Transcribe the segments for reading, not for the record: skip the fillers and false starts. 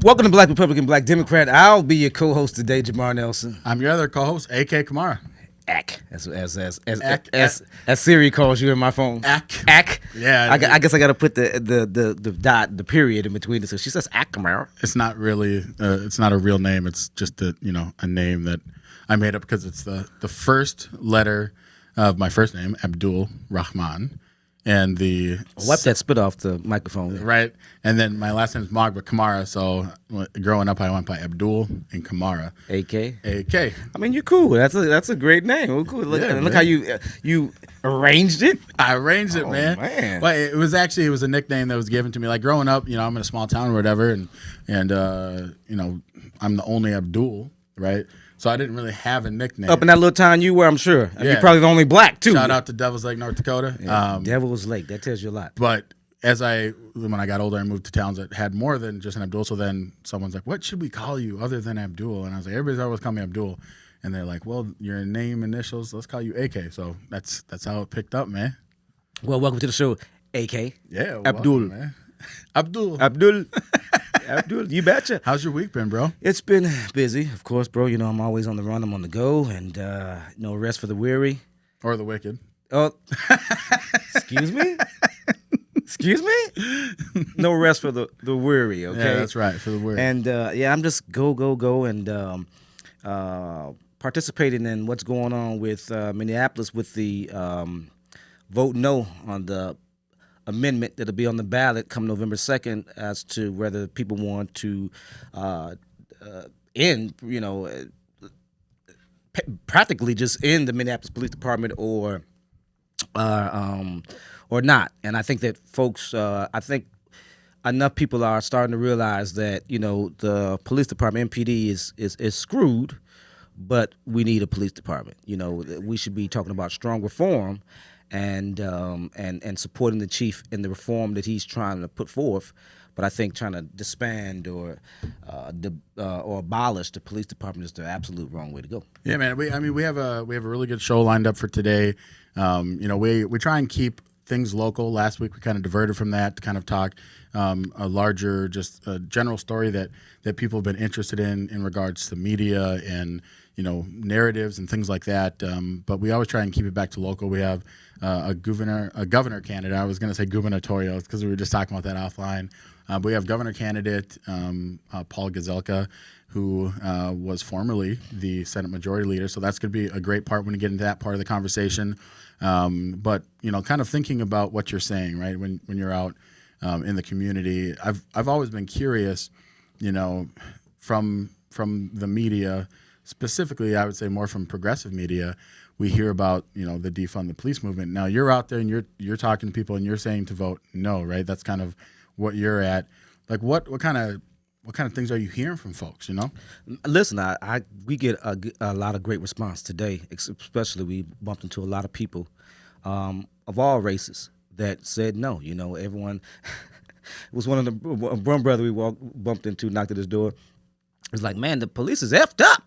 Welcome to Black Republican, Black Democrat. I'll be your co-host today, Jamar Nelson. I'm your other co-host, A.K. Kamara. Ack, as Siri calls you in my phone. Ack. Yeah. I guess I got to put the period in between it. So she says Ack Kamara. It's not really. It's not a real name. It's just a name that I made up because it's the first letter of my first name, Abdul Rahman, and the wipe that spit off the microphone. Right, and then my last name is Magba Kamara. So growing up, I went by Abdul and Kamara. A.K. A.K. I mean, you're cool. That's a great name. Oh, cool. Look how you arranged it. I arranged it, man. But it was a nickname that was given to me. Like growing up, I'm in a small town or whatever, and I'm the only Abdul, right? So I didn't really have a nickname. Up in that little town you were, I'm sure. Yeah. You're probably the only black, too. Shout out to Devil's Lake, North Dakota. Yeah, Devil's Lake. That tells you a lot. But when I got older, I moved to towns that had more than just an Abdul. So then someone's like, what should we call you other than Abdul? And I was like, everybody's always call me Abdul. And they're like, well, your name initials, let's call you AK. So that's how it picked up, man. Well, welcome to the show, AK. Yeah. Abdul. Welcome, man. Abdul. Abdul, you betcha. How's your week been, bro? It's been busy, of course, bro. I'm always on the run. I'm on the go, and no rest for the weary. Or the wicked. Oh, excuse me? Excuse me? No rest for the weary, okay? Yeah, that's right, for the weary. And, I'm just go, and participating in what's going on with Minneapolis with the vote no on the amendment that'll be on the ballot come November 2nd as to whether people want to end, practically just end the Minneapolis Police Department or not. And I think that folks, I think enough people are starting to realize that, the police department, MPD, is screwed, but we need a police department. We should be talking about strong reform and supporting the chief in the reform that he's trying to put forth, but I think trying to disband or abolish the police department is the absolute wrong way to go. Yeah, man. We have a really good show lined up for today. We try and keep things local. Last week we kind of diverted from that to kind of talk a larger, just a general story that people have been interested in regards to media and narratives and things like that. But we always try and keep it back to local. We have a governor candidate. I was going to say gubernatorial because we were just talking about that offline. But we have governor candidate Paul Gazelka, who was formerly the Senate Majority Leader. So that's going to be a great part when we get into that part of the conversation. But kind of thinking about what you're saying, right? When you're out in the community, I've always been curious, from the media. Specifically, I would say more from progressive media, we hear about the defund the police movement. Now you're out there and you're talking to people and you're saying to vote no, right? That's kind of what you're at. Like what kind of things are you hearing from folks? Listen, we get a lot of great response today. Especially we bumped into a lot of people of all races that said no. Everyone. It was one brother we bumped into, knocked at his door. It was like, man, the police is effed up.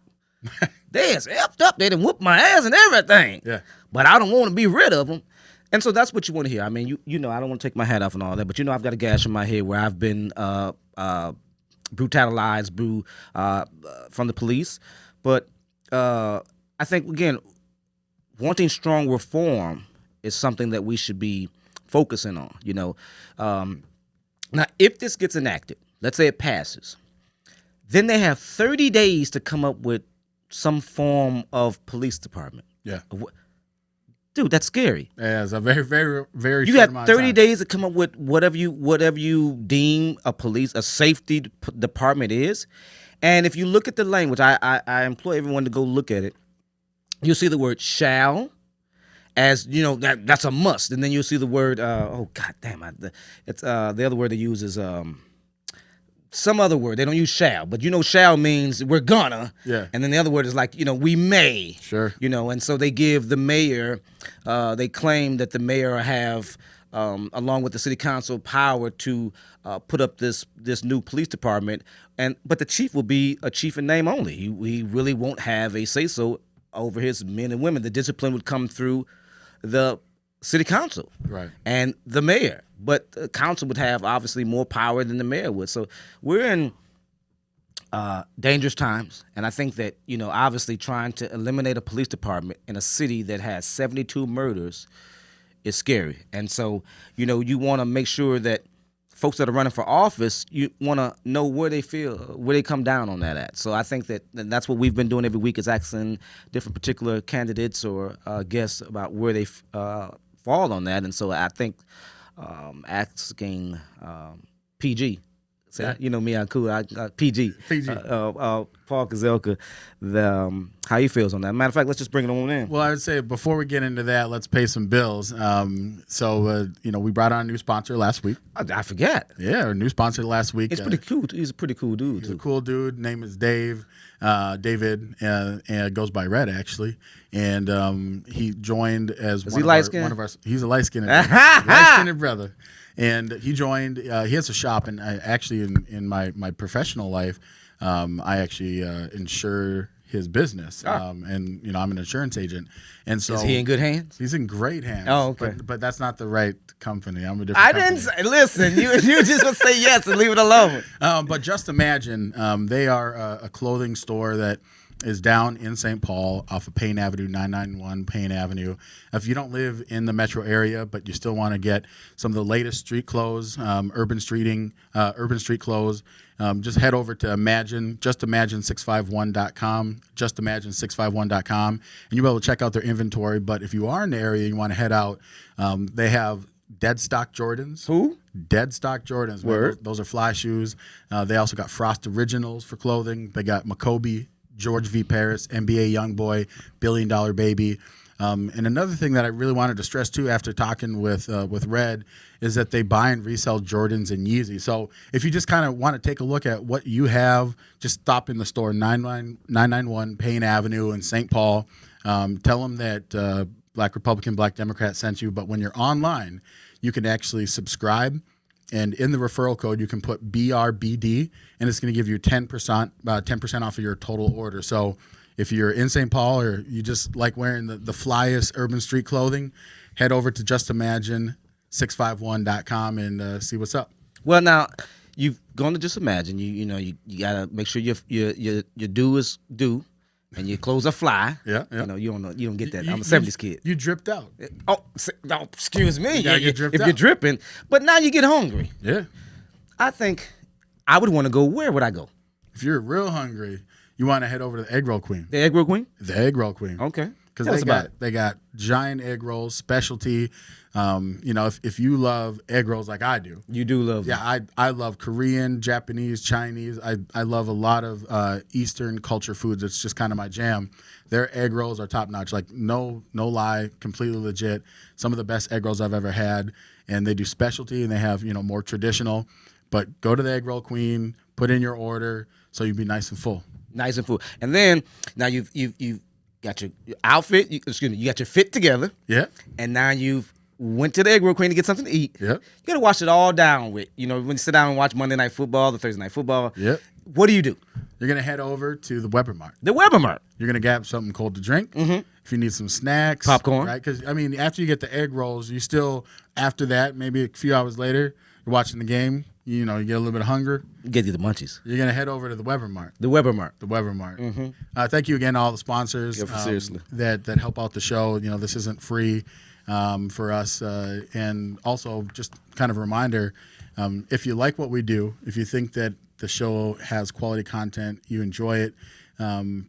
They is effed up. They done whooped my ass and everything. Yeah. But I don't want to be rid of them. And so that's what you want to hear. I mean, I don't want to take my hat off and all that, but I've got a gash in my head where I've been brutalized from the police. But I think, again, wanting strong reform is something that we should be focusing on. Now, if this gets enacted, let's say it passes, then they have 30 days to come up with some form of police department. Yeah. Dude, that's scary. Yeah, it's a very, very, very you short got amount 30 of time. days to come up with whatever you deem a safety department is. And if you look at the language, I implore everyone to go look at it. You'll see the word shall, as that's a must, and then you'll see the word it's the other word they use is some other word. They don't use shall, but shall means we're gonna. Yeah. And then the other word is like, we may. Sure. And so they give the mayor, they claim that the mayor have, along with the city council, power to put up this new police department, but the chief will be a chief in name only. He really won't have a say-so over his men and women. The discipline would come through the city council, right, and the mayor. But the council would have obviously more power than the mayor would. So we're in dangerous times, and I think that obviously trying to eliminate a police department in a city that has 72 murders is scary. And so you want to make sure that folks that are running for office, you want to know where they come down on that at. So I think that's what we've been doing every week, is asking different particular candidates or guests about where they fall on that. And so I think asking PG. So, me, I'm cool. PG. Paul Gazelka, how he feels on that. Matter of fact, let's just bring it on in. Well, I would say before we get into that, let's pay some bills. We brought on a new sponsor last week. I forget. Yeah, our new sponsor last week. It's pretty cool. He's a pretty cool dude. He's a cool dude. Name is David, and goes by Red, actually. And he joined as one of our. He's a light-skinned brother. And he joined. He has a shop, and actually, in my professional life, I actually insure his business. I'm an insurance agent, and so is he in good hands? He's in great hands. Oh, okay. But that's not the right company. I'm a different. I didn't say. Listen, you just would say yes and leave it alone. But just imagine, they are a clothing store that is down in St. Paul off of Payne Avenue, 991 Payne Avenue. If you don't live in the metro area, but you still want to get some of the latest street clothes, urban street clothes, just head over to justimagine651.com, justimagine651.com, and you'll be able to check out their inventory. But if you are in the area and you want to head out, they have Dead Stock Jordans. Who? Dead Stock Jordans. Word. Those are fly shoes. They also got Frost Originals for clothing. They got Maccoby, George V. Paris, NBA Youngboy, $1 Billion Baby. And another thing that I really wanted to stress too, after talking with Red, is that they buy and resell Jordans and Yeezy. So if you just kind of want to take a look at what you have, just stop in the store, 991 Payne Avenue in St. Paul. Tell them that Black Republican, Black Democrat sent you. But when you're online, you can actually subscribe. And in the referral code, you can put BRBD, and it's going to give you 10% off of your total order. So if you're in St. Paul or you just like wearing the flyest urban street clothing, head over to justimagine651.com and see what's up. Well, now, you've gone to Just Imagine. You got to make sure your due is due. And your clothes are fly. Yeah. You don't get that. I'm a 70s kid. You dripped out. Oh, no, excuse me. If you're dripping. But now you get hungry. Yeah. I think I would want to go. Where would I go? If you're real hungry, you want to head over to the Egg Roll Queen. The Egg Roll Queen? The Egg Roll Queen. Okay. Because they got giant egg rolls, specialty. If you love egg rolls like I do. You do love them. Yeah, I love Korean, Japanese, Chinese. I love a lot of Eastern culture foods. It's just kind of my jam. Their egg rolls are top notch. Like no lie, completely legit. Some of the best egg rolls I've ever had. And they do specialty and they have, more traditional. But go to the Egg Roll Queen, put in your order so you'll be nice and full. Nice and full. And then now you've got your outfit, you got your fit together. Yeah. And now you've went to the Egg Roll Queen to get something to eat. Yeah. You got to wash it all down with, when you sit down and watch Monday Night Football, the Thursday Night Football. Yeah. What do you do? You're going to head over to the Weber Mart. The Weber Mart. You're going to grab something cold to drink. Mm-hmm. If you need some snacks. Popcorn. Right? Because, after you get the egg rolls, you still, after that, maybe a few hours later, you're watching the game. You get a little bit of hunger. Get you the munchies. You're going to head over to the Weber Mart. The Weber Mart. The Weber Mart. Mm-hmm. Thank you again to all the sponsors seriously. that help out the show. This isn't free for us. And also, just kind of a reminder, if you like what we do, if you think that the show has quality content, you enjoy it,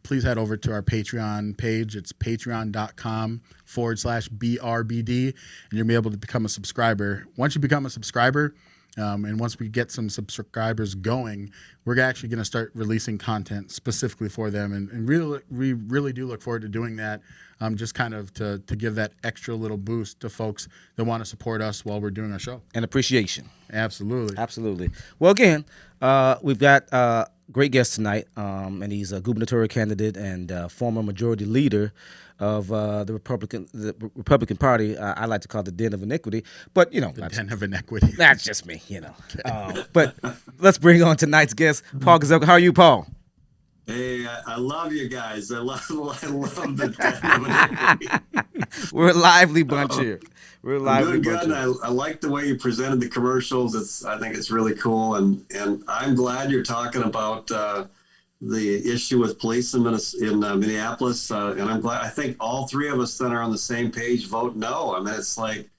please head over to our Patreon page. It's patreon.com/BRBD, and you'll be able to become a subscriber. Once you become a subscriber, and once we get some subscribers going, we're actually going to start releasing content specifically for them. And we really do look forward to doing that, just kind of to give that extra little boost to folks that want to support us while we're doing our show. And appreciation. Absolutely. Absolutely. Well, again, we've got a great guest tonight, and he's a gubernatorial candidate and former majority leader of the Republican Party. I like to call it the Den of Iniquity, but the Den of Iniquity. That's just me, But let's bring on tonight's guest, Paul Gazelka. How are you, Paul? Hey, I love you guys. I love the Den of Iniquity. We're a lively bunch here. We're a lively bunch. Good. I like the way you presented the commercials. I think it's really cool, and I'm glad you're talking about the issue with police in Minneapolis, and I'm glad. I think all three of us then are on the same page. Vote no. I mean, it's like,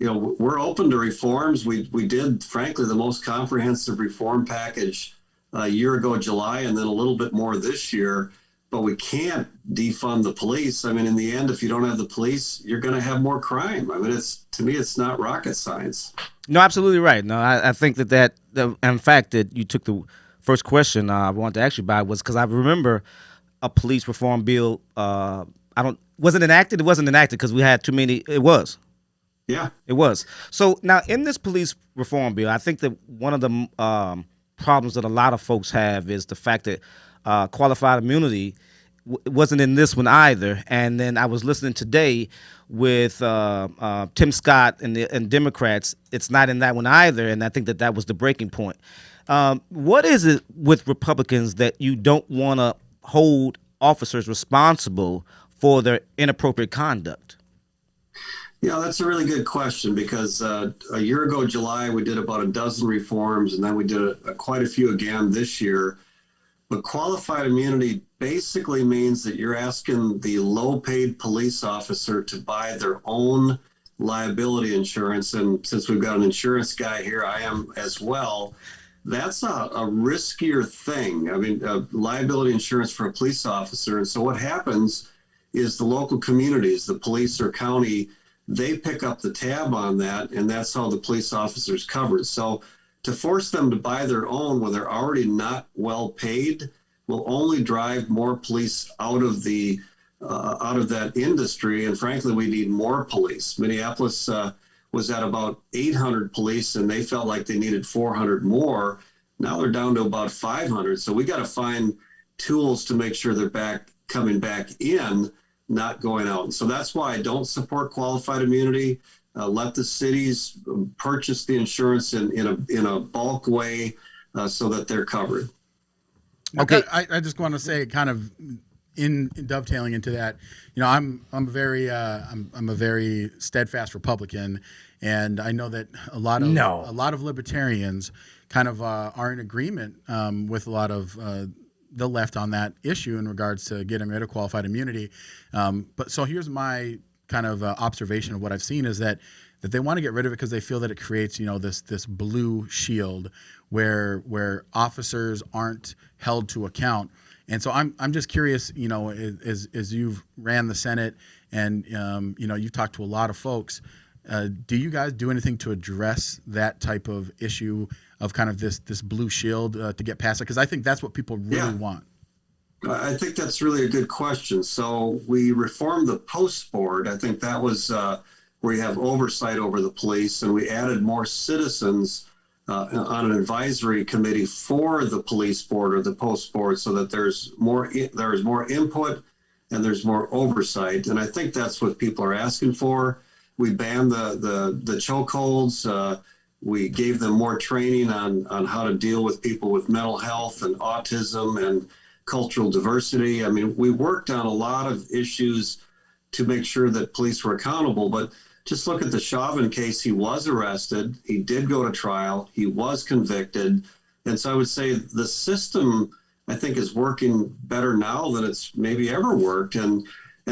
we're open to reforms. We did, frankly, the most comprehensive reform package a year ago, July, and then a little bit more this year. But we can't defund the police. I mean, in the end, if you don't have the police, you're going to have more crime. I mean, to me, it's not rocket science. No, absolutely right. No, I think that in fact, that you took the first question I wanted to ask you about was because I remember a police reform bill. Wasn't enacted. It wasn't enacted because we had too many. It was. Yeah, it was. So now in this police reform bill, I think that one of the problems that a lot of folks have is the fact that qualified immunity wasn't in this one either. And then I was listening today with Tim Scott and Democrats. It's not in that one either, and I think that was the breaking point. What is it with Republicans that you don't want to hold officers responsible for their inappropriate conduct? Yeah, that's a really good question because a year ago, July, we did about a dozen reforms, and then we did quite a few again this year. But qualified immunity basically means that you're asking the low-paid police officer to buy their own liability insurance. And since we've got an insurance guy here, I am as well. That's a riskier thing. I mean, liability insurance for a police officer. And so what happens is the local communities, the police or county, they pick up the tab on that, and that's how the police officer's covered. So to force them to buy their own when they're already not well paid will only drive more police out of that industry. And frankly, we need more police. Minneapolis was at about 800 police, and they felt like they needed 400 more. Now they're down to about 500. So we got to find tools to make sure they're coming back in, not going out. And so that's why I don't support qualified immunity. Let the cities purchase the insurance in a bulk way so that they're covered. Okay, I just want to say, kind of in dovetailing into that, I'm a very steadfast Republican, and I know that a lot of libertarians kind of are in agreement with a lot of the left on that issue in regards to getting rid of qualified immunity. But so here's my kind of observation of what I've seen is that they want to get rid of it because they feel that it creates, this blue shield where officers aren't held to account. And so I'm just curious, as you've ran the Senate and you've talked to a lot of folks, do you guys do anything to address that type of issue of kind of this blue shield to get past it? Because I think that's what people really want. I think that's really a good question. So we reformed the post board. I think that was where you have oversight over the police, and we added more citizens on an advisory committee for the police board or the post board, so that there's more input and there's more oversight. And I think that's what people are asking for. We banned the chokeholds. We gave them more training on how to deal with people with mental health and autism and cultural diversity. I mean, we worked on a lot of issues to make sure that police were accountable, but just look at the Chauvin case. He was arrested. He did go to trial. He was convicted. And so I would say the system, I think, is working better now than it's maybe ever worked. And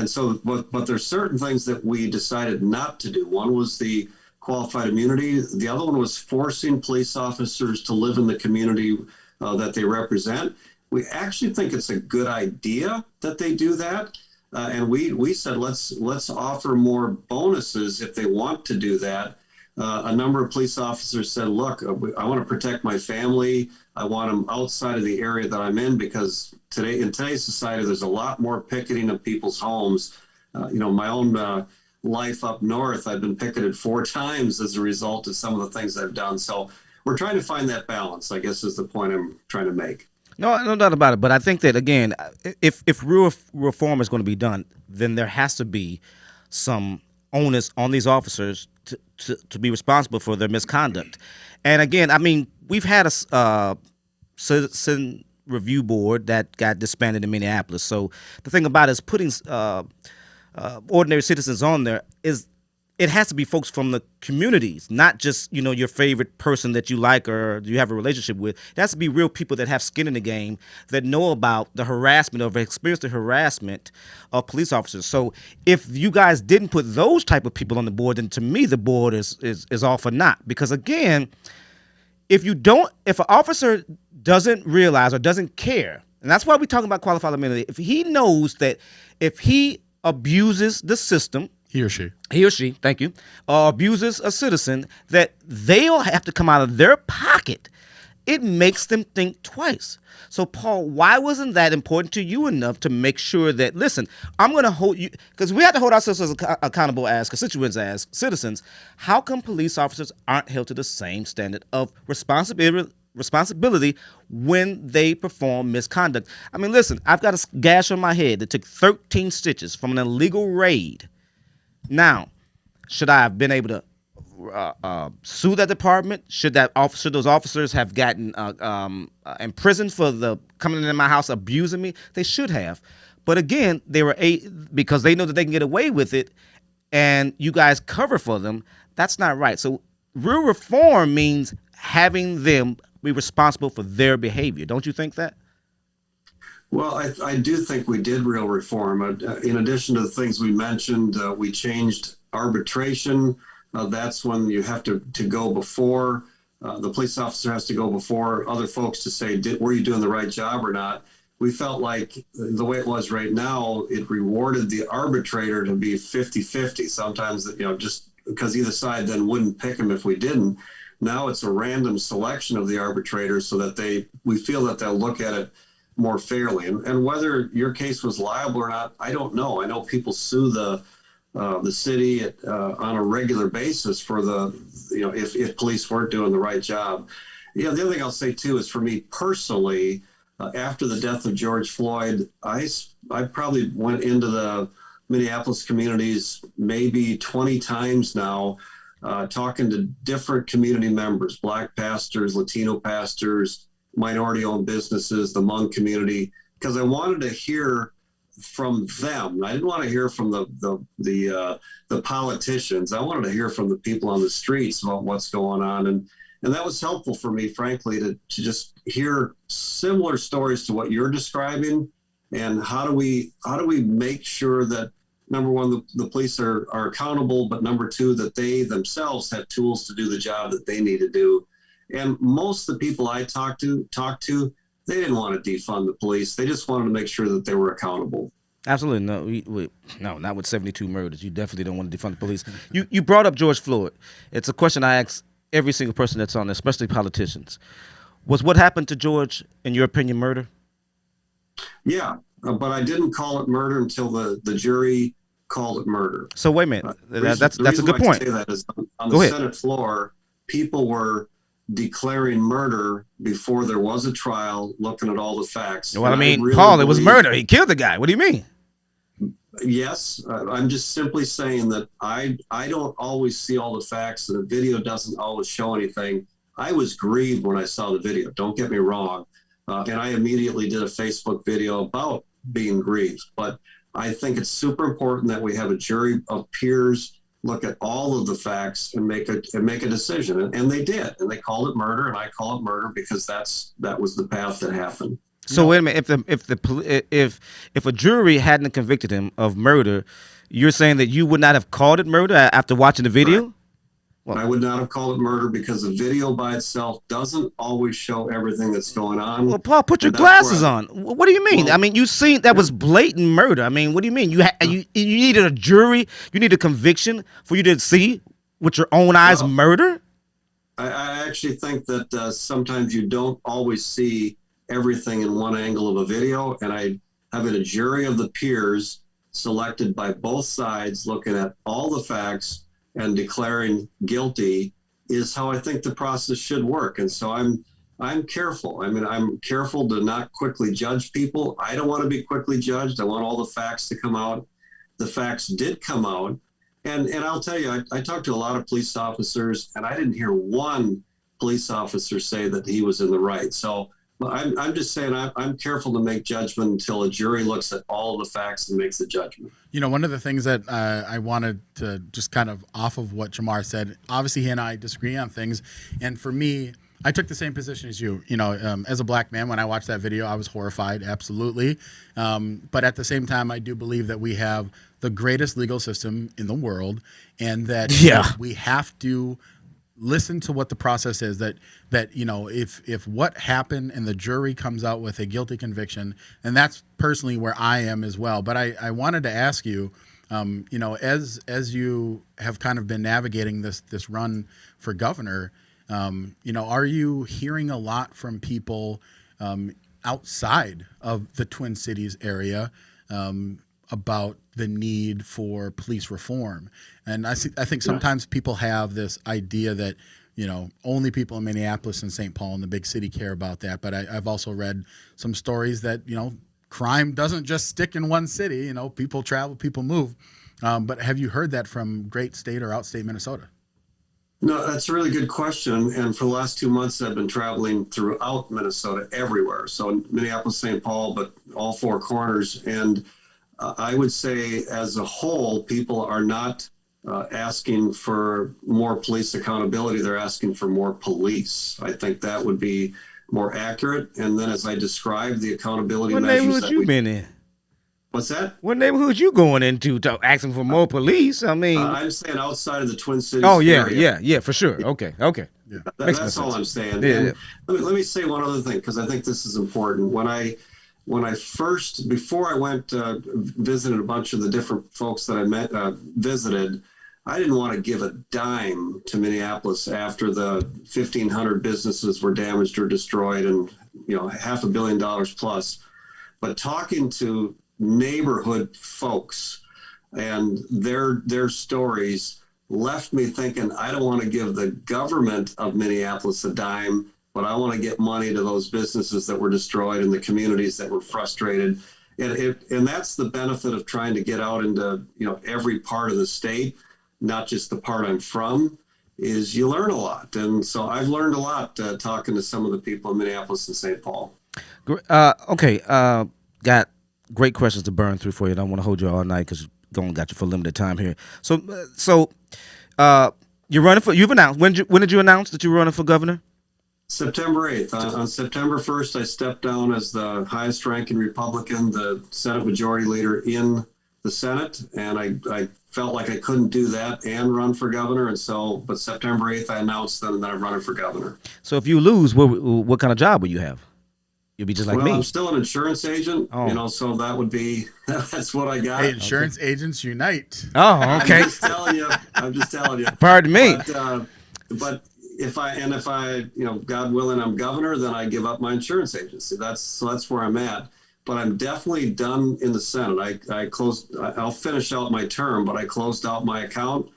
so, but there's certain things that we decided not to do. One was the qualified immunity. The other one was forcing police officers to live in the community that they represent. We actually think it's a good idea that they do that. And we said, let's offer more bonuses if they want to do that. A number of police officers said, look, I want to protect my family. I want them outside of the area that I'm in, because in today's society, there's a lot more picketing of people's homes. My own life up north, I've been picketed 4 times as a result of some of the things I've done. So we're trying to find that balance, I guess, is the point I'm trying to make. No doubt about it. But I think that, again, if real reform is going to be done, then there has to be some onus on these officers to be responsible for their misconduct. And again, I mean, we've had a citizen review board that got disbanded in Minneapolis. So the thing about it is putting ordinary citizens on there it has to be folks from the communities, not just, your favorite person that you like or you have a relationship with. It has to be real people that have skin in the game, that know about the harassment or have experienced the harassment of police officers. So if you guys didn't put those type of people on the board, then to me the board is all for naught. Because again, if an officer doesn't realize or doesn't care, and that's why we're talking about qualified immunity, if he knows that if he abuses the system, he or she, thank you, abuses a citizen, that they'll have to come out of their pocket, it makes them think twice. So, Paul, why wasn't that important to you enough to make sure that, listen, I'm going to hold you, because we have to hold ourselves accountable as constituents, as citizens. How come police officers aren't held to the same standard of responsibility when they perform misconduct? I mean, listen, I've got a gash on my head that took 13 stitches from an illegal raid. Now, should I have been able to sue that department? Should those officers have gotten imprisoned for coming into my house abusing me? They should have. But again, they were because they know that they can get away with it, and you guys cover for them. That's not right. So real reform means having them be responsible for their behavior. Don't you think that? Well, I do think we did real reform. In addition to the things we mentioned, we changed arbitration. That's when you have to go before, the police officer has to go before other folks to say, were you doing the right job or not? We felt like the way it was right now, it rewarded the arbitrator to be 50-50. Sometimes, just because either side then wouldn't pick him if we didn't. Now it's a random selection of the arbitrators so that we feel that they'll look at it more fairly. And whether your case was liable or not, I don't know. I know people sue the city on a regular basis for if police weren't doing the right job. The other thing I'll say too is, for me personally, after the death of George Floyd, I probably went into the Minneapolis communities maybe 20 times now, talking to different community members, Black pastors, Latino pastors, minority-owned businesses, the Hmong community, because I wanted to hear from them. I didn't want to hear from the politicians. I wanted to hear from the people on the streets about what's going on, and that was helpful for me, frankly, to just hear similar stories to what you're describing. And how do we make sure that, number one, the police are accountable, but number two, that they themselves have tools to do the job that they need to do. And most of the people I talked to, they didn't want to defund the police. They just wanted to make sure that they were accountable. Absolutely. No, no, not with 72 murders. You definitely don't want to defund the police. You brought up George Floyd. It's a question I ask every single person that's on, especially politicians. Was what happened to George, in your opinion, murder? Yeah, but I didn't call it murder until the jury called it murder. So wait a minute. That's a good point. I say that is on the Senate floor, people were declaring murder before there was a trial, looking at all the facts. Well, I mean, really, Paul, it was murder. He killed the guy. What do you mean? Yes, I'm just simply saying that I don't always see all the facts, and the video doesn't always show anything. I was grieved when I saw the video. Don't get me wrong. And I immediately did a Facebook video about being grieved. But I think it's super important that we have a jury of peers look at all of the facts and make a decision. And they did. And they called it murder, and I call it murder because that was the path that happened. So wait a minute. If a jury hadn't convicted him of murder, you're saying that you would not have called it murder after watching the video? Right. Well, I would not have called it murder because the video by itself doesn't always show everything that's going on. Well, Paul, put your glasses on. What do you mean? Well, I mean, you seen that was blatant murder. I mean, what do you mean? You needed a jury, you need a conviction for you to see with your own eyes murder? I actually think that sometimes you don't always see everything in one angle of a video, and having a jury of the peers selected by both sides looking at all the facts and declaring guilty is how I think the process should work. And so I'm careful. I mean, I'm careful to not quickly judge people. I don't want to be quickly judged. I want all the facts to come out. The facts did come out. And I'll tell you, I talked to a lot of police officers, and I didn't hear one police officer say that he was in the right. So Well, I'm just saying I'm careful to make judgment until a jury looks at all the facts and makes a judgment. You know, one of the things that I wanted to just kind of off of what Jamar said, obviously he and I disagree on things. And for me, I took the same position as you. You know, as a black man, when I watched that video, I was horrified, absolutely. But at the same time, I do believe that we have the greatest legal system in the world, and that we have to listen to what the process is. That you know, if what happened and the jury comes out with a guilty conviction, and that's personally where I am as well. But I wanted to ask you, you know, as you have kind of been navigating this run for governor, you know, are you hearing a lot from people outside of the Twin Cities area about the need for police reform? And I think sometimes people have this idea that, you know, only people in Minneapolis and St. Paul and the big city care about that. But I've also read some stories that, you know, crime doesn't just stick in one city. You know, people travel, people move. But have you heard that from great state or outstate Minnesota? No, that's a really good question. And for the last 2 months, I've been traveling throughout Minnesota, everywhere. So Minneapolis, St. Paul, but all four corners. And I would say as a whole, people are not asking for more police accountability. They're asking for more police. I think that would be more accurate. And then as I described the accountability What measures neighborhood that you been in? What's that? What neighborhood you going into to asking for more police? I mean, I'm saying outside of the Twin Cities. oh yeah, area. yeah, for sure. Okay. Yeah. That's all I'm saying. Yeah, And let me say one other thing, because I think this is important. When I first, before I went visited a bunch of the different folks that I visited, I didn't want to give a dime to Minneapolis after the 1,500 businesses were damaged or destroyed, and you know, $500 million plus. But talking to neighborhood folks and their stories left me thinking, I don't want to give the government of Minneapolis a dime, but I want to get money to those businesses that were destroyed and the communities that were frustrated. And that's the benefit of trying to get out into, you know, every part of the state, not just the part I'm from, is you learn a lot. And so I've learned a lot talking to some of the people in Minneapolis and St. Paul. Okay. Got great questions to burn through for you. I don't want to hold you all night because going got you for limited time here. So you're running for. You've announced. When did you announce that you were running for governor? September 8th. On September 1st, I stepped down as the highest ranking Republican, the Senate Majority Leader in the Senate, and I felt like I couldn't do that and run for governor, and so. But September 8th, I announced that I'm running for governor. So if you lose, what kind of job will you have? You'll be just like me. I'm still an insurance agent, you know, so that would be, that's what I got. Hey, insurance agents unite. Oh, okay. I'm just telling you. Pardon me. But if I, you know, God willing, I'm governor, then I give up my insurance agency. That's where I'm at. But I'm definitely done in the Senate. I'll finish out my term, but I closed out my account.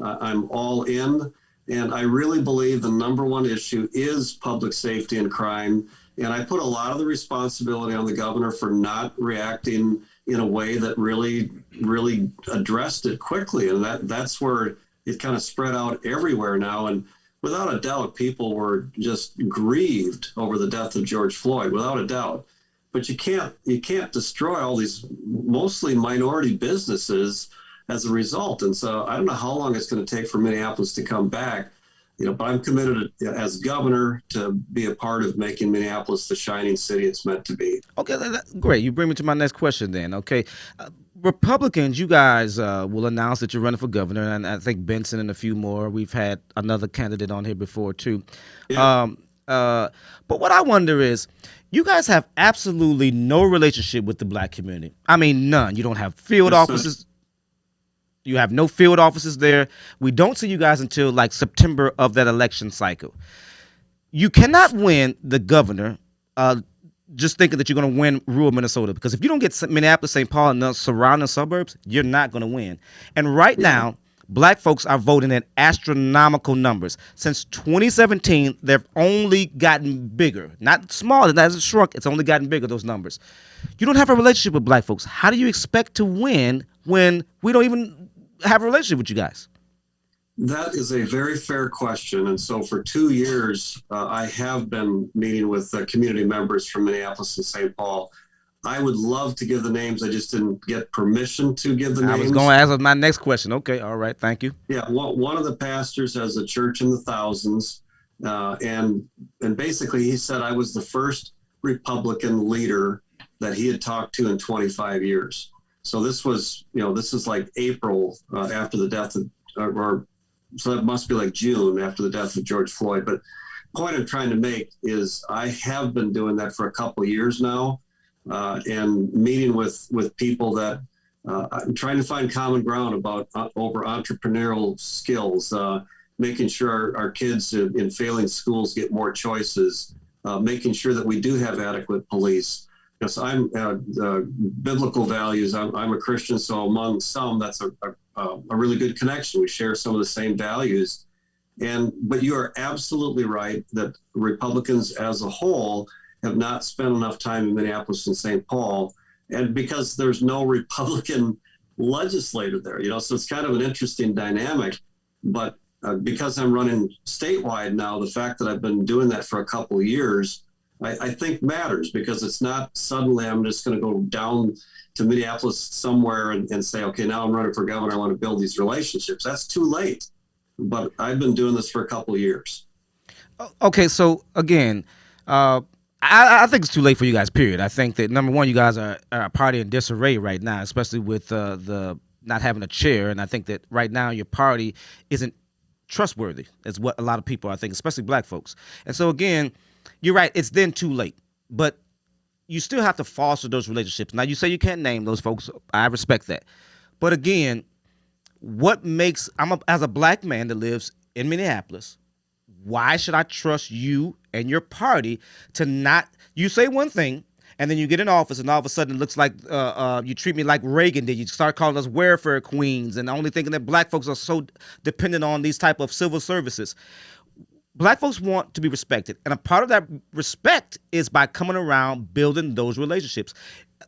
I'm all in. And I really believe the number one issue is public safety and crime. And I put a lot of the responsibility on the governor for not reacting in a way that really, really addressed it quickly. And that's where it kind of spread out everywhere now. And without a doubt, people were just grieved over the death of George Floyd, without a doubt. But you can't destroy all these mostly minority businesses as a result. And so I don't know how long it's going to take for Minneapolis to come back. You know, but I'm committed as governor to be a part of making Minneapolis the shining city it's meant to be. Okay, great. You bring me to my next question then. Okay, Republicans, you guys will announce that you're running for governor, and I think Benson and a few more. We've had another candidate on here before too. Yeah. But what I wonder is, you guys have absolutely no relationship with the black community. I mean, none. You don't have field offices. You have no field offices there. We don't see you guys until like September of that election cycle. You cannot win the governor just thinking that you're going to win rural Minnesota, because if you don't get Minneapolis, St. Paul, and the surrounding suburbs, you're not going to win. And right now, black folks are voting in astronomical numbers. Since 2017, they've only gotten bigger. Not smaller, that hasn't shrunk. It's only gotten bigger, those numbers. You don't have a relationship with black folks. How do you expect to win when we don't even have a relationship with you guys? That is a very fair question. And so for 2 years, I have been meeting with community members from Minneapolis and St. Paul. I would love to give the names. I just didn't get permission to give the names. I was going to ask my next question. Okay. All right. Thank you. Yeah. One of the pastors has a church in the thousands. And basically he said I was the first Republican leader that he had talked to in 25 years. So this was, this is like April after the death of, so it must be like June after the death of George Floyd. But the point I'm trying to make is I have been doing that for a couple of years now, and meeting with people that I'm trying to find common ground about over entrepreneurial skills, making sure our kids in failing schools get more choices, making sure that we do have adequate police. Yes, I'm biblical values. I'm a Christian, so among some, that's a really good connection. We share some of the same values, but you are absolutely right that Republicans as a whole have not spent enough time in Minneapolis and St. Paul, and because there's no Republican legislator there, so it's kind of an interesting dynamic. But because I'm running statewide now, the fact that I've been doing that for a couple of years, I think matters, because it's not suddenly I'm just going to go down to Minneapolis somewhere and say, okay, now I'm running for governor. I want to build these relationships. That's too late. But I've been doing this for a couple of years. Okay, so again, I think it's too late for you guys, period. I think that, number one, you guys are a party in disarray right now, especially with the not having a chair. And I think that right now your party isn't trustworthy, is what a lot of people, I think, especially black folks. And so, again, you're right, it's then too late. But you still have to foster those relationships. Now, you say you can't name those folks. I respect that. But again, what makes, as a black man that lives in Minneapolis, why should I trust you and your party to not, you say one thing, and then you get in office, and all of a sudden it looks like you treat me like Reagan did. You start calling us welfare queens, and only thinking that black folks are so dependent on these type of civil services. Black folks want to be respected, and a part of that respect is by coming around, building those relationships.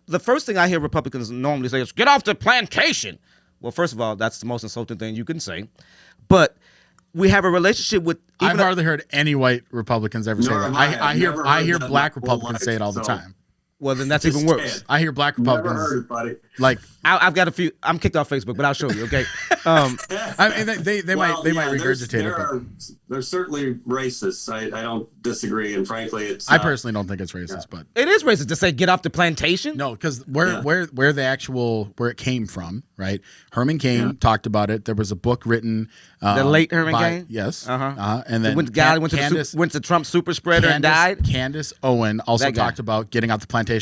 The first thing I hear Republicans normally say is, get off the plantation. Well, first of all, that's the most insulting thing you can say. But we have a relationship with... I've hardly heard any white Republicans ever say that. I hear black Republicans say it all the time. Well, then that's even worse. I hear black Republicans. Never heard it, buddy. Like, I've got a few. I'm kicked off Facebook, but I'll show you. Okay. I mean, they might regurgitate it. They're certainly racist. I don't disagree, and frankly, it's. I personally don't think it's racist, but it is racist to say get off the plantation. No, because where it came from, right? Herman Cain talked about it. There was a book written. The late Herman Cain. Yes. And then went to Trump's super spreader and died. Candace Owen also talked about getting out the plantation.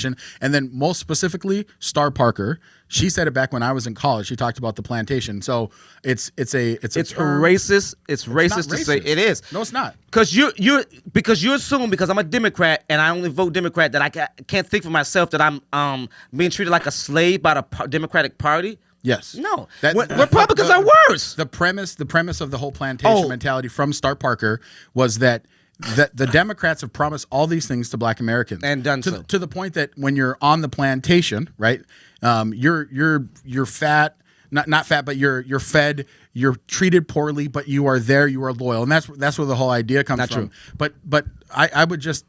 And then most specifically, Star Parker, she said it back when I was in college. She talked about the plantation. So it's racist. It's racist to say it is. No, it's not. Because you assume because I'm a Democrat and I only vote Democrat that I can't think for myself that I'm being treated like a slave by the Democratic Party. Yes. No. Republicans are worse. The premise of the whole plantation mentality from Star Parker was that the Democrats have promised all these things to black Americans and done so to the point that when you're on the plantation, right, you're fat, not fat, but you're fed, you're treated poorly, but you are there, you are loyal, and that's where the whole idea comes from. True. But I would just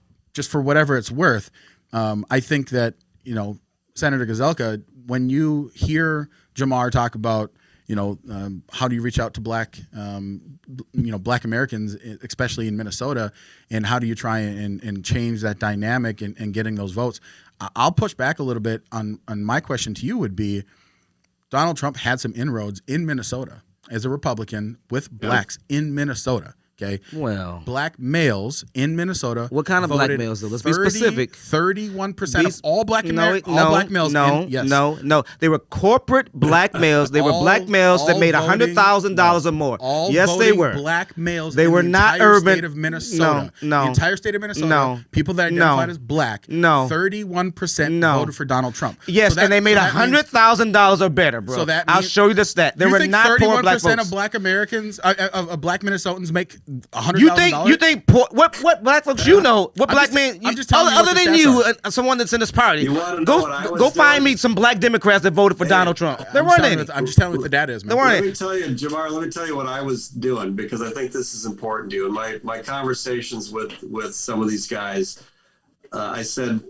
for whatever it's worth, I think that Senator Gazelka, when you hear Jamar talk about how do you reach out to black Americans, especially in Minnesota, and how do you try and change that dynamic and getting those votes? I'll push back a little bit on my question to you would be, Donald Trump had some inroads in Minnesota as a Republican with blacks in Minnesota. Okay. Well, black males in Minnesota. What kind of black males? Though? Let's be specific. 31% of all black males. No. They were corporate black males. They were black males that made $100,000 or more. Yes, they were black males. They were not urban. State of Minnesota. No. The entire state of Minnesota. No. People that identified as black. 31% voted for Donald Trump. Yes, and they made $100,000 or better, bro. So I'll show you the stat. There were not poor black folks. 31% of black Americans, of black Minnesotans, make $100,000. You think what black folks what black man I'm just telling you other what the than stats you are. someone that's in this party You wanna know what I was go find doing? me some black Democrats that voted for Donald Trump. There I'm weren't just any. I'm just telling you what the data is, man. There weren't Let any. me tell you, Jamar, let me tell you what I was doing, because I think this is important to you. In my conversations with some of these guys, I said,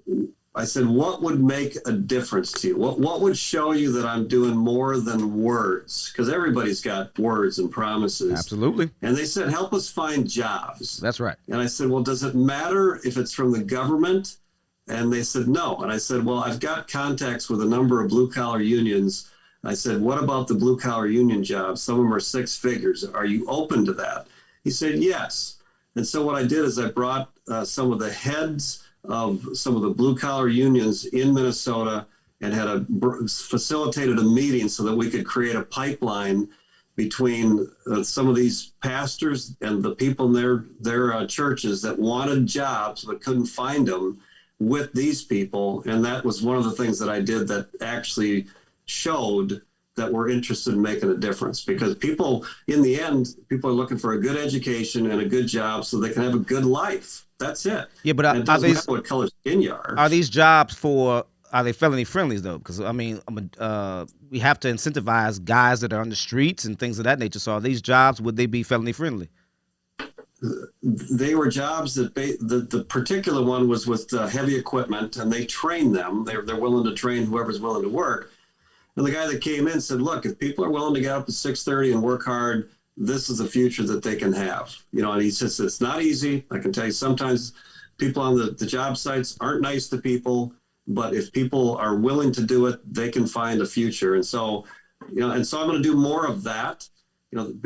what would make a difference to you? What would show you that I'm doing more than words? Because everybody's got words and promises. Absolutely. And they said, help us find jobs. That's right. And I said, well, does it matter if it's from the government? And they said, no. And I said, well, I've got contacts with a number of blue-collar unions. I said, what about the blue-collar union jobs? Some of them are 6 figures. Are you open to that? He said, yes. And so what I did is I brought some of the heads of some of the blue-collar unions in Minnesota and facilitated a meeting so that we could create a pipeline between some of these pastors and the people in their churches that wanted jobs but couldn't find them with these people. And that was one of the things that I did that actually showed that we're interested in making a difference, because people, in the end, people are looking for a good education and a good job so they can have a good life. That's it. Yeah, but it doesn't matter what color skin you are. Are these jobs are they felony friendlies though? Because I mean, we have to incentivize guys that are on the streets and things of that nature. So are these jobs, would they be felony friendly? They were jobs that the particular one was with heavy equipment, and they train them. They're willing to train whoever's willing to work. And the guy that came in said, look, if people are willing to get up at 6:30 and work hard, this is a future that they can have. And he says, it's not easy. I can tell you, sometimes people on the job sites aren't nice to people, but if people are willing to do it, they can find a future. And so, I'm going to do more of that.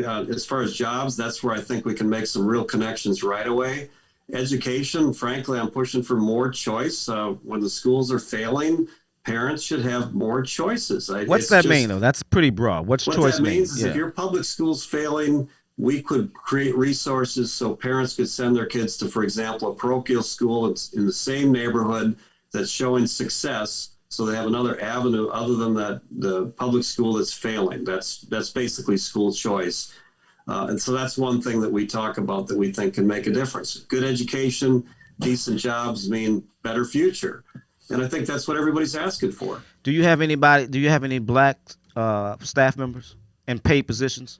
As far as jobs, that's where I think we can make some real connections right away. Education, frankly, I'm pushing for more choice. When the schools are failing, parents should have more choices. What's that mean, though? That's pretty broad. What's choice mean? What that means is if your public school's failing, we could create resources so parents could send their kids to, for example, a parochial school in the same neighborhood that's showing success, so they have another avenue other than the public school that's failing. That's basically school choice. And so that's one thing that we talk about that we think can make a difference. Good education, decent jobs mean better future. And I think that's what everybody's asking for. Do you have any black staff members in paid positions?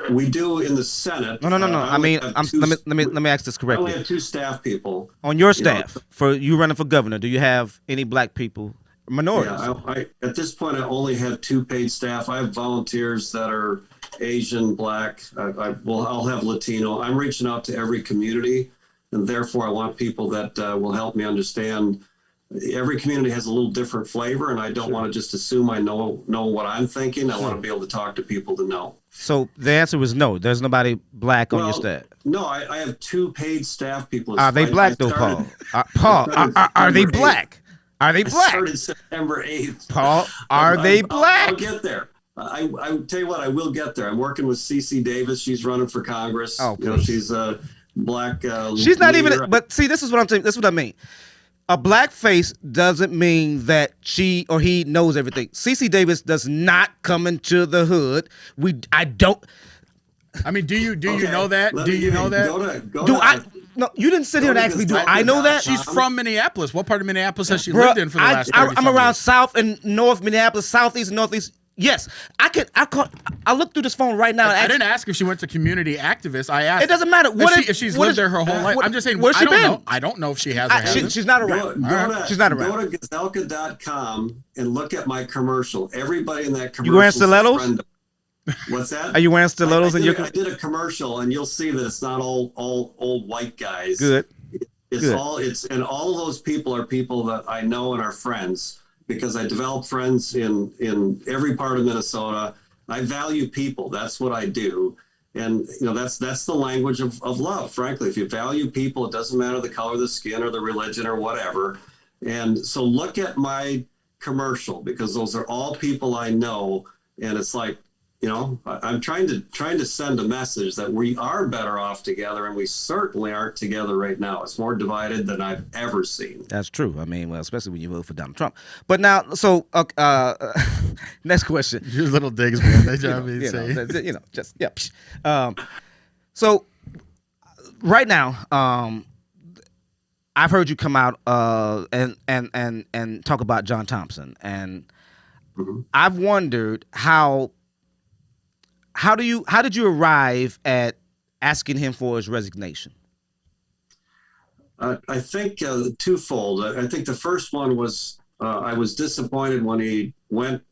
We do in the Senate. No. I mean, let me ask this correctly. I only have 2 staff people. On your staff, for you running for governor, do you have any black people, minorities? Yeah, at this point, I only have 2 paid staff. I have volunteers that are Asian, black. I'll have Latino. I'm reaching out to every community, and therefore I want people that will help me understand. Every community has a little different flavor, and I don't want to just assume I know what I'm thinking. I want to be able to talk to people to know. So the answer was no. There's nobody black on your staff. No, I have 2 paid staff people. Are they black though, Paul? Paul, are they black? Are they black? I started September 8th. Paul, are they black? I'll get there. I tell you what, I will get there. I'm working with CC Davis. She's running for Congress. Oh, she's a black. She's not leader. even. But see, this is what I'm saying. This is what I mean. A black face doesn't mean that she or he knows everything. CC Davis does not come into the hood. I don't. I mean, do you know that? Do you know that? No, you didn't sit here and ask me. Do I know that? She's from Minneapolis. What part of Minneapolis has she lived in for the last 30 I'm around years? South and North Minneapolis, Southeast and Northeast. Yes, I look through this phone right now. I didn't ask if she went to community activists. I asked. It doesn't matter. If she's lived there her whole life. I'm just saying. Where's she been? I don't know if she has or hasn't. She's not around. She's not around. Go to Gazelka.com and look at my commercial. Everybody in that commercial. You wearing stilettos? What's that? Are you wearing stilettos in your? I did a commercial, and you'll see that it's not all old white guys. Good. All of those people are people that I know and are friends, because I develop friends in every part of Minnesota. I value people. That's what I do. And that's the language of love, frankly. If you value people, it doesn't matter the color of the skin or the religion or whatever. And so look at my commercial, because those are all people I know. And it's like, I'm trying to send a message that we are better off together, and we certainly aren't together right now. It's more divided than I've ever seen. That's true. I mean, well, especially when you vote for Donald Trump. But now, so next question. Your little digs, man. They drive me insane. So right now, I've heard you come out and talk about John Thompson, and I've wondered how did you arrive at asking him for his resignation? I think twofold. I think the first one was I was disappointed when he went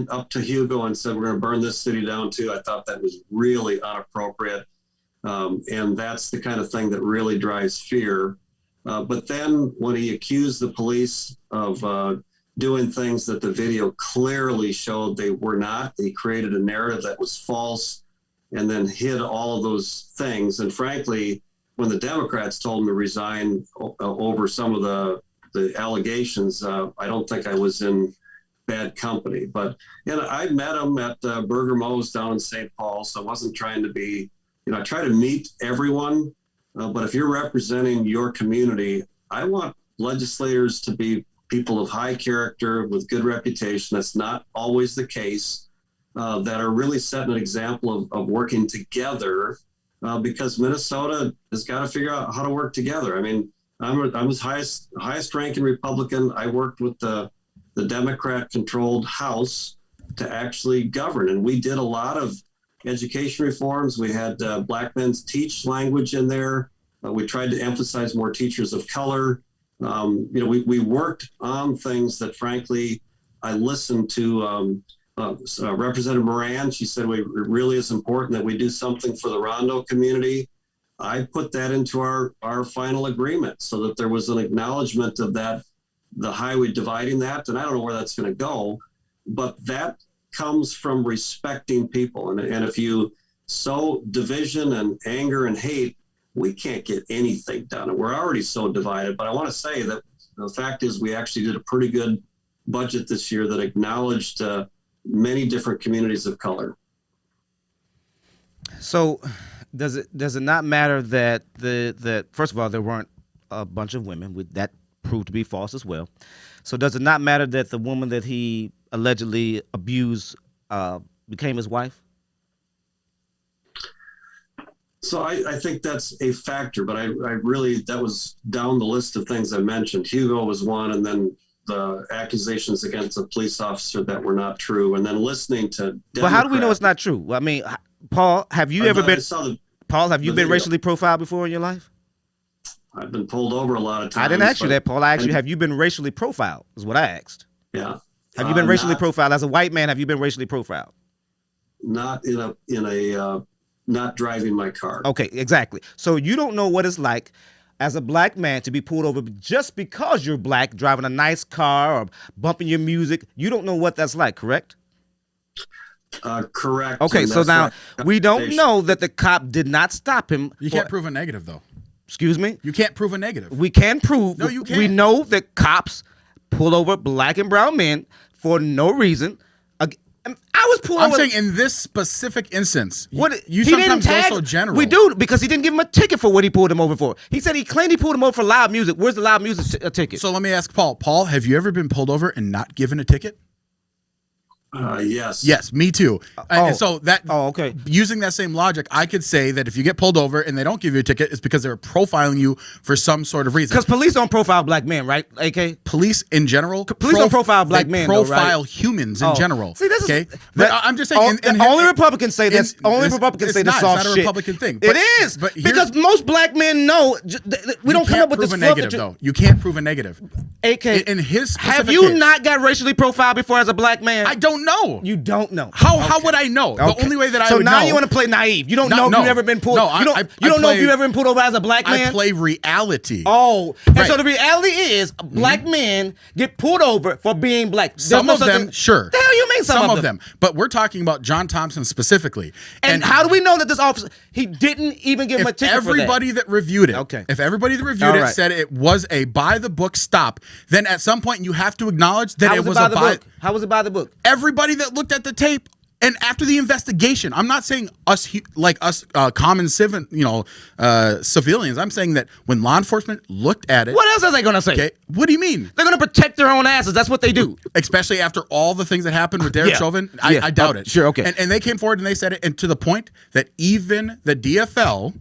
up to Hugo and said, we're going to burn this city down too. I thought that was really inappropriate. And that's the kind of thing that really drives fear. But then when he accused the police of doing things that the video clearly showed they were not, he created a narrative that was false and then hid all of those things. And frankly, when the Democrats told him to resign over some of the allegations, I don't think I was in bad company. But I met him at Burger Mo's down in St. Paul, so I wasn't trying to be, I try to meet everyone, but if you're representing your community, I want legislators to be people of high character with good reputation. That's not always the case, that are really setting an example of working together. Because Minnesota has got to figure out how to work together. I mean, I'm his highest ranking Republican. I worked with the Democrat-controlled House to actually govern, and we did a lot of education reforms. We had Black men's teach language in there. We tried to emphasize more teachers of color. We worked on things that, frankly, I listened to. Representative Moran, she said it really is important that we do something for the Rondo community. I put that into our final agreement so that there was an acknowledgement of that, the highway dividing that, and I don't know where that's going to go, but that comes from respecting people. And if you sow division and anger and hate, we can't get anything done. And we're already so divided. But I want to say that the fact is we actually did a pretty good budget this year that acknowledged many different communities of color. So does it not matter that first of all there weren't a bunch of women, that proved to be false as well. So does it not matter that the woman that he allegedly abused became his wife? So I think that's a factor, but I really, that was down the list of things I mentioned. Hugo was one, and then the accusations against a police officer that were not true, and then listening to But how do we know it's not true? I mean, Paul, have you ever been racially profiled before in your life? I've been pulled over a lot of times. I didn't ask you that, Paul. I asked you, have you been racially profiled, is what I asked. Yeah. Have you been racially profiled? As a white man, have you been racially profiled? Not in a not driving my car. Okay, exactly. So you don't know what it's like as a black man to be pulled over just because you're black, driving a nice car or bumping your music. You don't know what that's like, correct? Correct. Okay, so now we don't know that the cop did not stop him. You can't prove a negative, though. Excuse me? You can't prove a negative. We can prove. No, you can't. We know that cops pull over black and brown men for no reason. I was pulled over. I'm saying in this specific instance, you he sometimes didn't tag, go so general. We do, because he didn't give him a ticket for what he pulled him over for. He said he claimed he pulled him over for loud music. Where's the loud music ticket? So let me ask Paul. Paul, have you ever been pulled over and not given a ticket? Yes. Yes, me too. And so that. Oh, okay. Using that same logic, I could say that if you get pulled over and they don't give you a ticket, it's because they're profiling you for some sort of reason. Because police don't profile black men, right? AK. Police in general. Police don't profile black men. Profile right? humans in general. See, this okay? is. But I'm just saying. Only Republicans say this. Only Republicans say this soft shit. It's not a Republican thing. It is, but because most black men know we don't come up with this fluff. Though you can't prove a negative. AK. In his specific have you case, not got racially profiled before as a black man? I don't know. You don't know. How would I know? The only way that I would know. So now you want to play naive. You don't know if you've ever been pulled. No, you don't know if you've ever been pulled over as a black man. I play reality. Oh, and so the reality is black men get pulled over for being black. Some of them, sure. The hell you mean some of them? But we're talking about John Thompson specifically. And how do we know that this officer, he didn't even give him a ticket for that? Everybody that reviewed it, if everybody that reviewed it said it was a by the book stop, then at some point you have to acknowledge that it was a by. How was it by the book? Everybody that looked at the tape. And after the investigation, I'm not saying us common civilians. I'm saying that when law enforcement looked at it. What else are they going to say? Okay, what do you mean? They're going to protect their own asses. That's what they do. Especially after all the things that happened with Derek Chauvin. I doubt it. Sure, okay. And they came forward and they said it, and to the point that even the DFL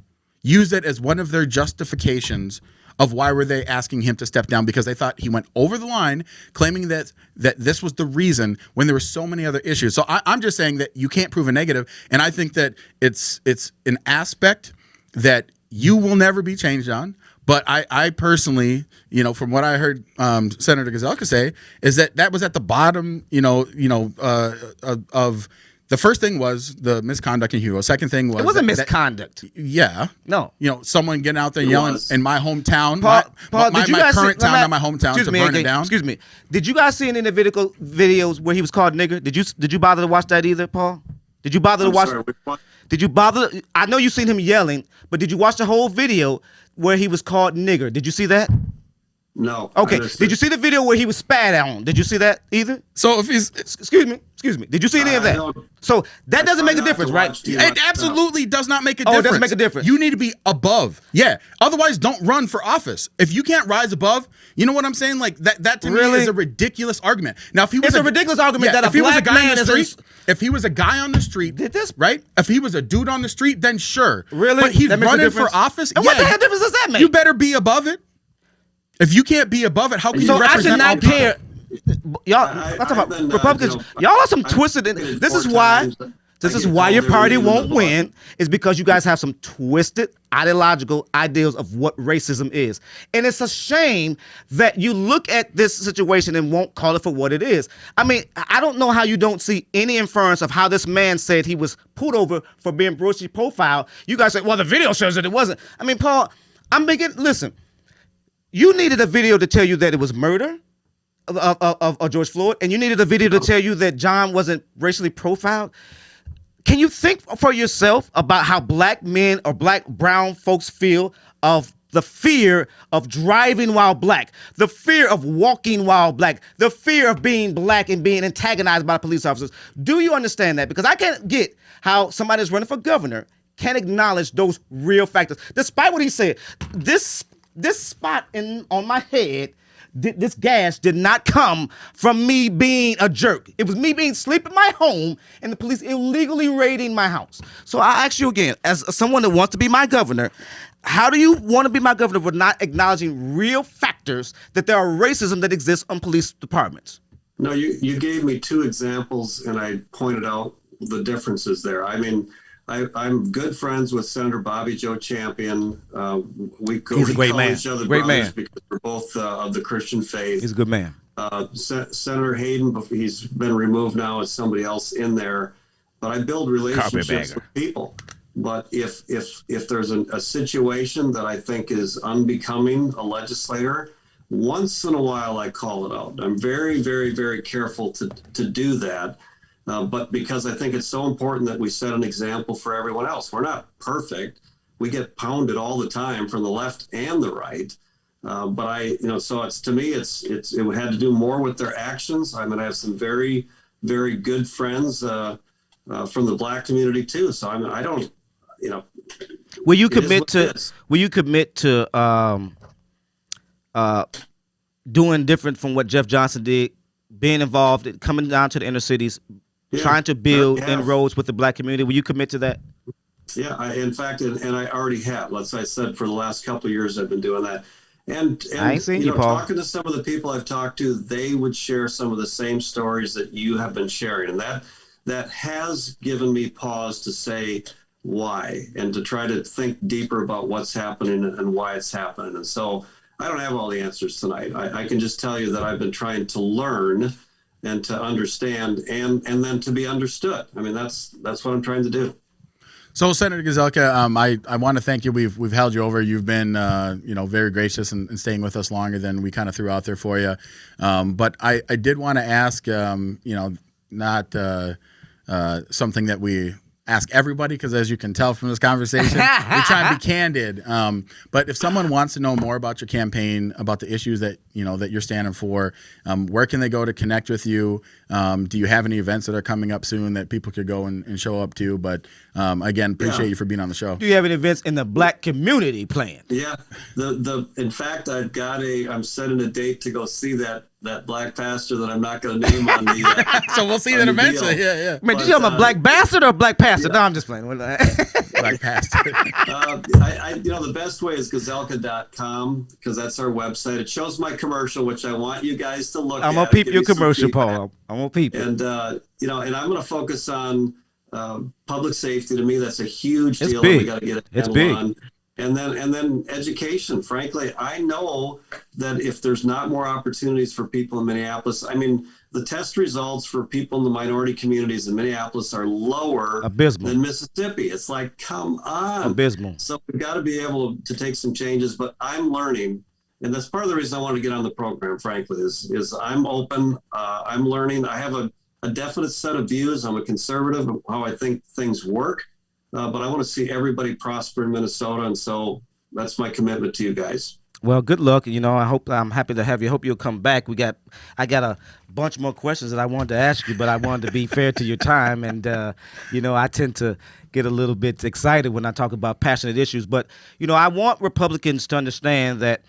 used it as one of their justifications of why were they asking him to step down, because they thought he went over the line, claiming that this was the reason when there were so many other issues. So I'm just saying that you can't prove a negative, and I think that it's an aspect that you will never be changed on. But I personally, from what I heard Senator Gazelka say, is that was at the bottom, of. The first thing was the misconduct in Hugo. Second thing was... It wasn't misconduct. Yeah. No. Someone getting out there yelling in my hometown, Paul, my current town, not my hometown, to burn it down. Excuse me. Did you guys see any of the videos where he was called nigger? Did you bother to watch that either, Paul? Did you bother to watch... Sorry, did you bother... I know you seen him yelling, but did you watch the whole video where he was called nigger? Did you see that? No. Okay. Did you see the video where he was spat on? Did you see that either? So if he's... Excuse me. Did you see any of that? So that doesn't make a difference, right? It absolutely does not make a difference. Oh, it doesn't make a difference. You need to be above. Yeah. Otherwise, don't run for office. If you can't rise above, you know what I'm saying? Like that to me is a ridiculous argument. Now, if he was a ridiculous argument that if he was a black guy on man the street, is if he was a guy on the street, right? If he was a dude on the street, then sure. Really? But he's running for office. And what the hell difference does that make? You better be above it. If you can't be above it, how can you represent I should not care. Y'all, I'm talking about Republicans. Y'all are some twisted. This is why your party won't win, is because you guys have some twisted ideological ideals of what racism is. And it's a shame that you look at this situation and won't call it for what it is. I mean, I don't know how you don't see any inference of how this man said he was pulled over for being racially profiled. You guys say, well, the video shows that it wasn't. I mean, Paul, listen, you needed a video to tell you that it was murder of George Floyd, and you needed a video to tell you that John wasn't racially profiled. Can you think for yourself about how black men or brown folks feel of the fear of driving while black, the fear of walking while black, the fear of being black and being antagonized by police officers? Do you understand that? Because I can't get how somebody that's running for governor can acknowledge those real factors. Despite what he said, this spot on my head, this gash did not come from me being a jerk. It was me being asleep in my home and the police illegally raiding my house. So I ask you again, as someone that wants to be my governor, how do you want to be my governor with not acknowledging real factors that there are racism that exists on police departments? No, you gave me two examples and I pointed out the differences there. I mean, I'm good friends with Senator Bobby Joe Champion. We call each other brothers because we're both of the Christian faith. He's a good man. Senator Hayden, he's been removed now as somebody else in there. But I build relationships with people. But if there's a situation that I think is unbecoming a legislator, once in a while I call it out. I'm very, very, very careful to do that. But because I think it's so important that we set an example for everyone else. We're not perfect. We get pounded all the time from the left and the right. But so it's, to me, it had to do more with their actions. I mean, I have some very, very good friends from the black community too. So I don't, Will you commit to doing different from what Jeff Johnson did, being involved, coming down to the inner cities, trying to build inroads with the black community? Will you commit to that? Yeah, in fact, and I already have. I said for the last couple of years I've been doing that. And I ain't seen you, Paul. Talking to some of the people I've talked to, they would share some of the same stories that you have been sharing. And that has given me pause to say why and to try to think deeper about what's happening and why it's happening. And so I don't have all the answers tonight. I can just tell you that I've been trying to learn and to understand and then to be understood. I mean, that's what I'm trying to do. So, Senator Gazelka, I want to thank you. We've held you over. You've been, very gracious and staying with us longer than we kind of threw out there for you. But I did want to ask, not something that we ask everybody, because as you can tell from this conversation, we try and be candid. But if someone wants to know more about your campaign, about the issues that that you're standing for, where can they go to connect with you? Do you have any events that are coming up soon that people could go and show up to? But again, appreciate you for being on the show. Do you have any events in the black community planned? Yeah, in fact, I'm setting a date to go see that that black pastor that I'm not going to name on the. So we'll see that eventually. Deal. Yeah. Man, did you have a black bastard or a black pastor? Yeah. No, I'm just playing. Black pastor. The best way is Gazelka.com, because that's our website. It shows my commercial, which I want you guys to look at. I'm gonna peep your commercial, Paul. I'm gonna peep it. And and I'm gonna focus on public safety. To me, that's a huge deal. Big. We got to get it. It's big. On. And then education. Frankly, I know that if there's not more opportunities for people in Minneapolis, I mean, the test results for people in the minority communities in Minneapolis are lower than Mississippi. It's like, come on. Abysmal. So we've got to be able to take some changes, but I'm learning. And that's part of the reason I wanted to get on the program, frankly, is I'm open. I'm learning. I have a definite set of views. I'm a conservative of how I think things work. But I want to see everybody prosper in Minnesota, and so that's my commitment to you guys. Well, good luck. I'm happy to have you. I hope you'll come back. I got a bunch more questions that I wanted to ask you, but I wanted to be fair to your time. And, I tend to get a little bit excited when I talk about passionate issues. But, I want Republicans to understand that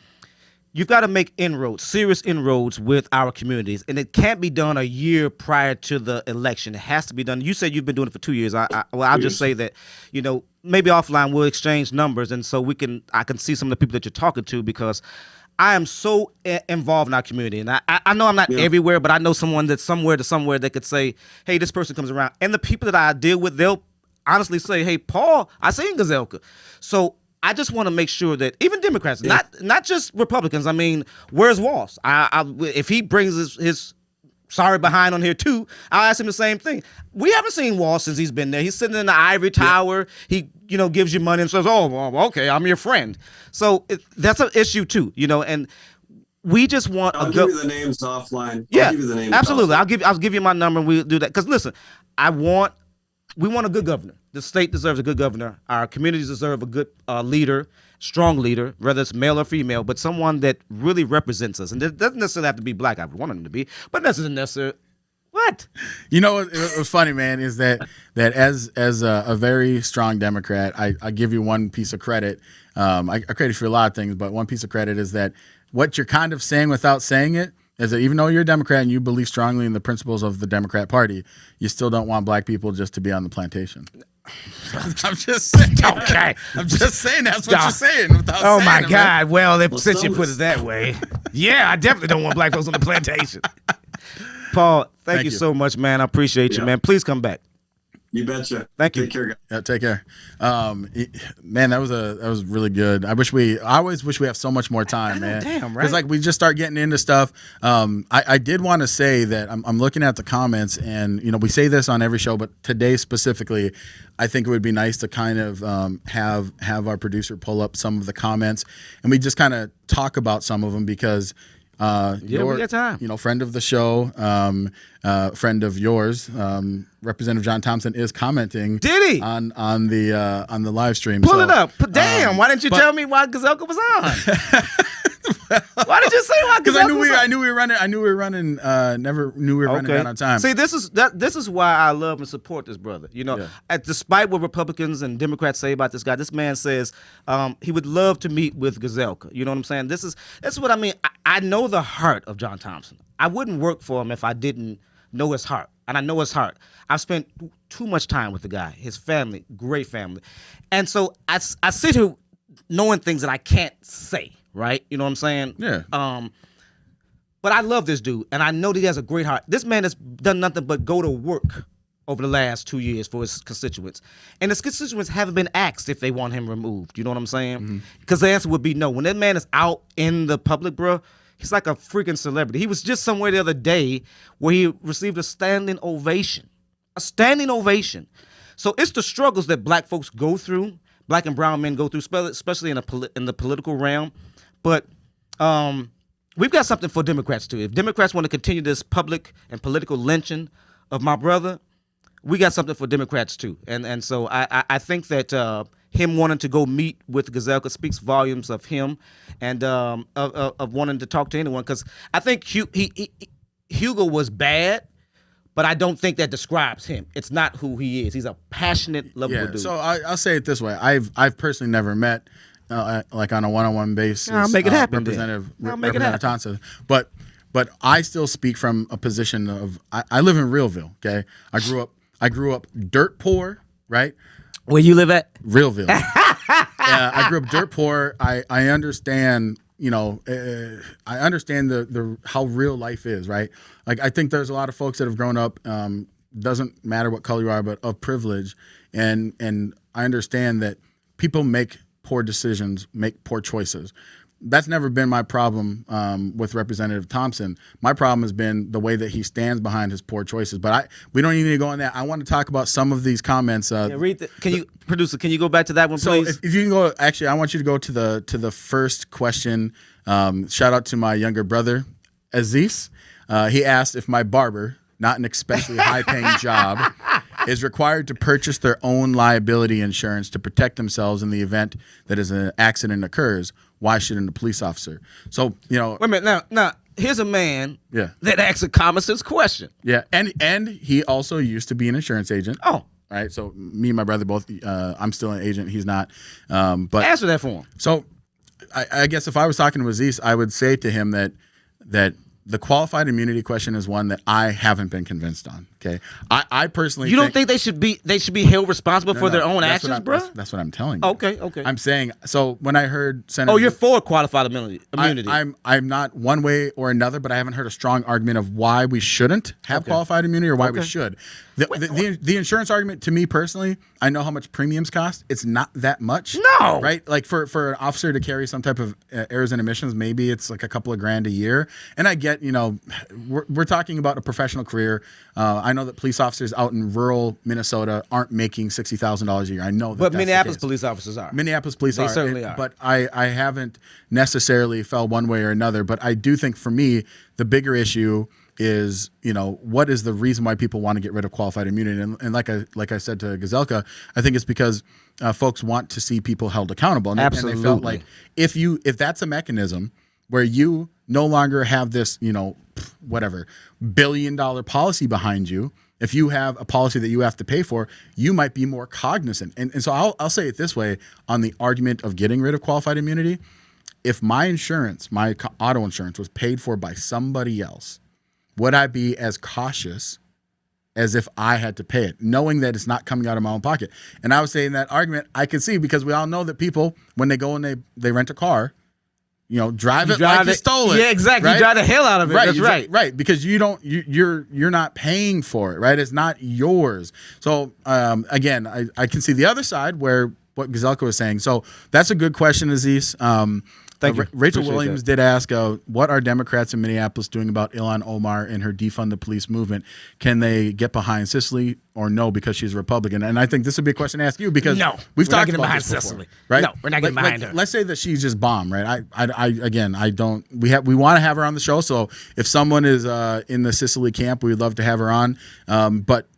you've got to make inroads, serious inroads with our communities. And it can't be done a year prior to the election. It has to be done. You said you've been doing it for 2 years. I'll just say that, maybe offline we'll exchange numbers. And so I can see some of the people that you're talking to, because I am so involved in our community. And I know I'm not everywhere, but I know someone that's somewhere to somewhere that could say, hey, this person comes around. And the people that I deal with, they'll honestly say, hey, Paul, I seen Gazelka. So I just want to make sure that even Democrats, not just Republicans. I mean, where's Walsh? If he brings his sorry behind on here too, I'll ask him the same thing. We haven't seen Walsh since he's been there. He's sitting in the ivory tower. He, gives you money and says, "Oh, well, okay, I'm your friend." So that's an issue too, and we just want. I'll give you the names offline. Yeah, I'll give you the names absolutely. Offline. I'll give you my number and we'll do that. Because listen, we want a good governor. The state deserves a good governor. Our communities deserve a good leader, strong leader, whether it's male or female, but someone that really represents us. And it doesn't necessarily have to be black. I would want him to be, but that doesn't necessarily. What? What's funny, man, is that as a very strong Democrat, I give you one piece of credit. I credit you for a lot of things, but one piece of credit is that what you're kind of saying without saying it is that even though you're a Democrat and you believe strongly in the principles of the Democrat Party, you still don't want black people just to be on the plantation. I'm just saying. Okay. I'm just saying that's what you're saying. Oh, my God. Well, since you put it that way, I definitely don't want black folks on the plantation. Paul, thank you so much, man. I appreciate you, man. Please come back. You betcha. Thank you. Take care, guys. Yeah, take care. Man, that was really good. I always wish we have so much more time, man. Damn, right? Because we just start getting into stuff. I did want to say that I'm looking at the comments, and we say this on every show, but today specifically, I think it would be nice to kind of have our producer pull up some of the comments, and we just kind of talk about some of them because. We got time. Friend of the show, friend of yours, Representative John Thompson is commenting. Did he on the live stream? Pull it up. Damn! Why didn't you tell me why Gazelka was on? Why did you say why? Because I knew we were running. Never knew we were running down on time. See, this is why I love and support this brother. Despite what Republicans and Democrats say about this guy, this man says he would love to meet with Gazelka. You know what I'm saying? This is what I mean. I know the heart of John Thompson. I wouldn't work for him if I didn't know his heart, and I know his heart. I've spent too much time with the guy, his family, great family, and so I sit here knowing things that I can't say. Right? You know what I'm saying? Yeah. But I love this dude, and I know that he has a great heart. This man has done nothing but go to work over the last 2 years for his constituents. And his constituents haven't been asked if they want him removed. You know what I'm saying? Because the answer would be no. When that man is out in the public, bro, he's like a freaking celebrity. He was just somewhere the other day where he received a standing ovation. A standing ovation. So it's the struggles that black folks go through, black and brown men go through, especially in the political realm. But we've got something for Democrats, too. If Democrats want to continue this public and political lynching of my brother, we got something for Democrats, too. And so I think that him wanting to go meet with Gazelka speaks volumes of him and of wanting to talk to anyone. Because I think Hugo was bad, but I don't think that describes him. It's not who he is. He's a passionate, lovable dude. So I'll say it this way. I've personally never met like on a one-on-one basis. I'll make it happen. Representative Thompson. But but I still speak from a position of I live in Realville. Okay, I grew up dirt poor, right? Where you live at? Realville. I grew up dirt poor. I understand. I understand the how real life is, right? Like I think there's a lot of folks that have grown up. Doesn't matter what color you are, but of privilege, and I understand that people make poor decisions, make poor choices. That's never been my problem with Representative Thompson. My problem has been the way that he stands behind his poor choices. But we don't even need to go on that. I want to talk about some of these comments. Producer, can you go back to that one, please? So if you can go, actually, I want you to go to the first question. Shout out to my younger brother, Aziz. He asked if my barber, not an especially high-paying job, is required to purchase their own liability insurance to protect themselves in the event that an accident occurs. Why shouldn't a police officer? So, Wait a minute. Now, here's a man that asks a common sense question. Yeah, and he also used to be an insurance agent. Oh. Right? So me and my brother both, I'm still an agent. He's not. But answer that for him. So I guess if I was talking to Aziz, I would say to him that the qualified immunity question is one that I haven't been convinced on. Okay, I personally don't think they should be held responsible for their own actions, bro? That's what I'm telling you. Okay. I'm saying, so when I heard Senator, you're for qualified immunity. I'm not one way or another, but I haven't heard a strong argument of why we shouldn't have qualified immunity or why we should. The insurance argument, to me personally, I know how much premiums cost. It's not that much. No. Right? Like for an officer to carry some type of errors and omissions, maybe it's like a couple of grand a year. And I get, we're talking about a professional career. I know that police officers out in rural Minnesota aren't making $60,000 a year. I know that. But Minneapolis police officers are. Minneapolis police They certainly are. But I haven't necessarily felt one way or another. But I do think for me, the bigger issue is, what is the reason why people want to get rid of qualified immunity? And like I said to Gazelka, I think it's because folks want to see people held accountable. And Absolutely. And they felt like if that's a mechanism where you no longer have this, whatever, $1 billion policy behind you, if you have a policy that you have to pay for, you might be more cognizant. And so I'll say it this way on the argument of getting rid of qualified immunity. If my insurance, my auto insurance was paid for by somebody else, would I be as cautious as if I had to pay it, knowing that it's not coming out of my own pocket? And I would say in that argument, I could see, because we all know that people, when they go and they rent a car, drive it like you stole it. Yeah, exactly. Right? You drive the hell out of it. Right, That's right. Right, because you're not paying for it, right? It's not yours. So again, I can see the other side where what Gazelka was saying. So that's a good question, Aziz. Thank you. Rachel Appreciate Williams that. did ask, what are Democrats in Minneapolis doing about Ilhan Omar and her defund the police movement? Can they get behind Cicely or no, because she's a Republican? And I think this would be a question to ask you, because we've talked about this before, Cicely. right? No, we're not getting behind her. Let's say that she's just bomb, right? I don't. We want to have her on the show. So if someone is in the Cicely camp, we'd love to have her on. But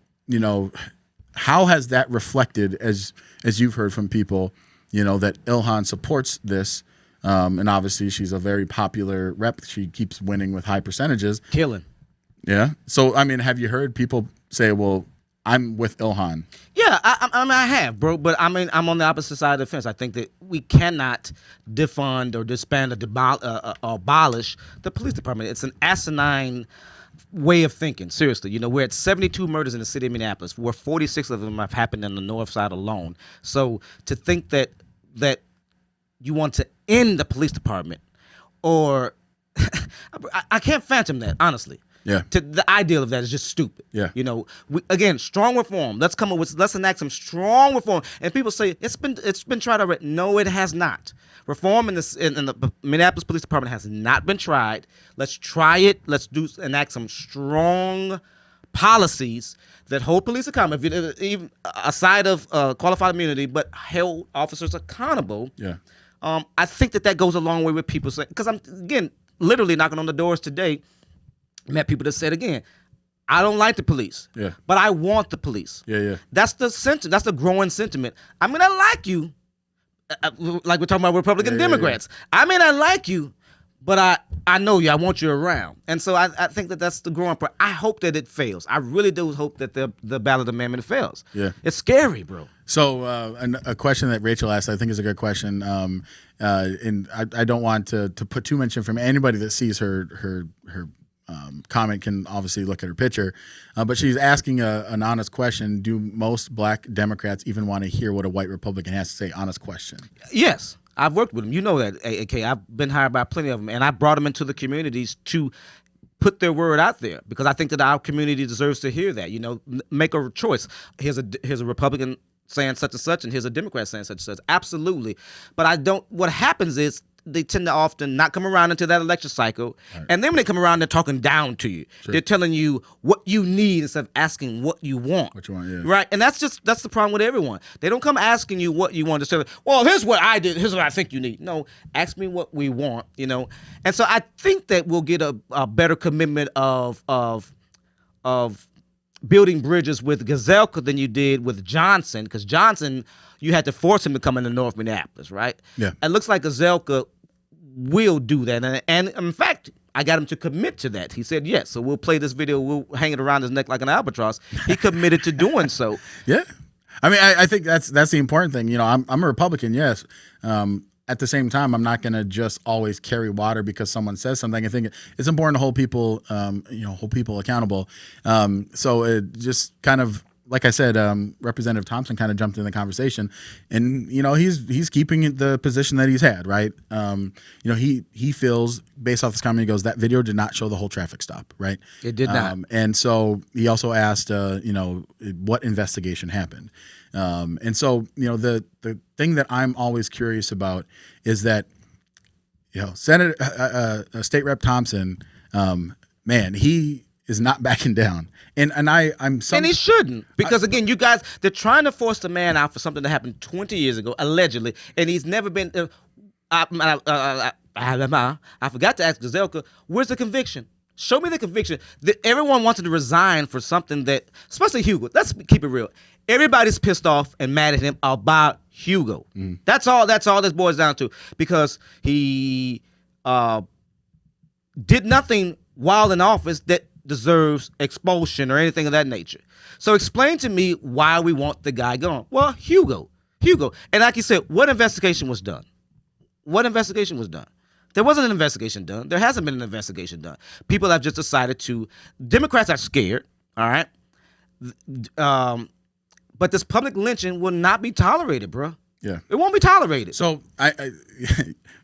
how has that reflected, as you've heard from people, that Ilhan supports this? And obviously she's a very popular rep. She keeps winning with high percentages. Killing. Yeah. So, have you heard people say, well, I'm with Ilhan? Yeah, I have, bro. But I'm on the opposite side of the fence. I think that we cannot defund or disband or abolish the police department. It's an asinine way of thinking. Seriously, we're at 72 murders in the city of Minneapolis, where 46 of them have happened on the north side alone. So to think that you want to end the police department, or I can't phantom that, honestly. Yeah. The ideal of that is just stupid. Yeah. Again, strong reform. Let's enact some strong reform. And people say it's been tried already. No, it has not. Reform in the Minneapolis Police Department has not been tried. Let's try it. Let's enact some strong policies that hold police accountable, even aside of qualified immunity, but hold officers accountable. Yeah. I think that goes a long way with people saying, because I'm, again, literally knocking on the doors today, met people that said, again, I don't like the police, but I want the police. Yeah. That's the sentiment. That's the growing sentiment. I mean, I like you, like we're talking about Republican Democrats. I mean, I like you, but I know you. I want you around. And so I think that's the growing part. I hope that it fails. I really do hope that the ballot amendment fails. Yeah. It's scary, bro. So a question that Rachel asked, I think, is a good question. And I don't want to put too much information. Anybody that sees her comment can obviously look at her picture, but she's asking an honest question. Do most black Democrats even want to hear what a white Republican has to say? Honest question. Yes, I've worked with them. You know that, AK. I've been hired by plenty of them, and I brought them into the communities to put their word out there because I think that our community deserves to hear that. Make a choice. Here's a Republican saying such and such, and here's a Democrat saying such and such. Absolutely, but I don't. What happens is they tend to often not come around into that election cycle, right. And then when they come around, they're talking down to you. Sure. They're telling you what you need instead of asking what you want. What you want, yeah. Right, and that's the problem with everyone. They don't come asking you what you want to say. Well, here's what I did. Here's what I think you need. No, ask me what we want. And so I think that we'll get a better commitment of building bridges with Gazelka than you did with Johnson, because Johnson, you had to force him to come into North Minneapolis, right? Yeah. It looks like Gazelka will do that, and in fact, I got him to commit to that. He said yes, so we'll play this video, we'll hang it around his neck like an albatross. He committed to doing so. Yeah. I mean, I think that's the important thing. I'm a Republican, yes. At the same time, I'm not going to just always carry water because someone says something. I think it's important to hold people, accountable. So it just kind of, like I said, Representative Thompson kind of jumped in the conversation, and he's keeping the position that he's had, right? He feels, based off this comment, he goes, that video did not show the whole traffic stop, right? It did not. And so he also asked, what investigation happened. And so, the thing that I'm always curious about is that, Senator State Rep Thompson, man, he is not backing down, and he shouldn't, because again, you guys, they're trying to force the man out for something that happened 20 years ago, allegedly, and he's never been. I forgot to ask Gazelka, where's the conviction? Show me the conviction. Everyone wanted to resign for something that, especially Hugo. Let's keep it real. Everybody's pissed off and mad at him about Hugo. Mm. That's all this boils down to, because he did nothing while in office that deserves expulsion or anything of that nature. So explain to me why we want the guy gone. Well, Hugo. And like you said, what investigation was done? There wasn't an investigation done. There hasn't been an investigation done. People have just decided to. Democrats are scared, all right? But this public lynching will not be tolerated, bro. Yeah. It won't be tolerated. So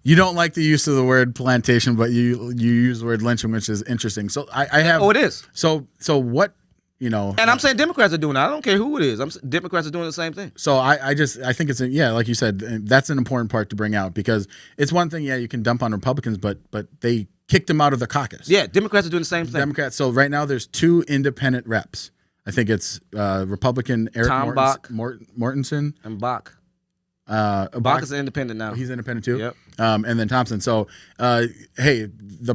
you don't like the use of the word plantation, but you use the word lynching, which is interesting. So I have. Oh, it is. So what, And I'm saying Democrats are doing it. I don't care who it is. Democrats are doing the same thing. So I think it's like you said, that's an important part to bring out, because it's one thing, you can dump on Republicans, but they kicked them out of the caucus. Yeah, Democrats are doing the same thing. Democrats. So right now there's 2 independent reps. I think it's Republican Eric Mortensen and Bach. Bach is independent now. He's independent too. Yep. And then Thompson. So, hey, the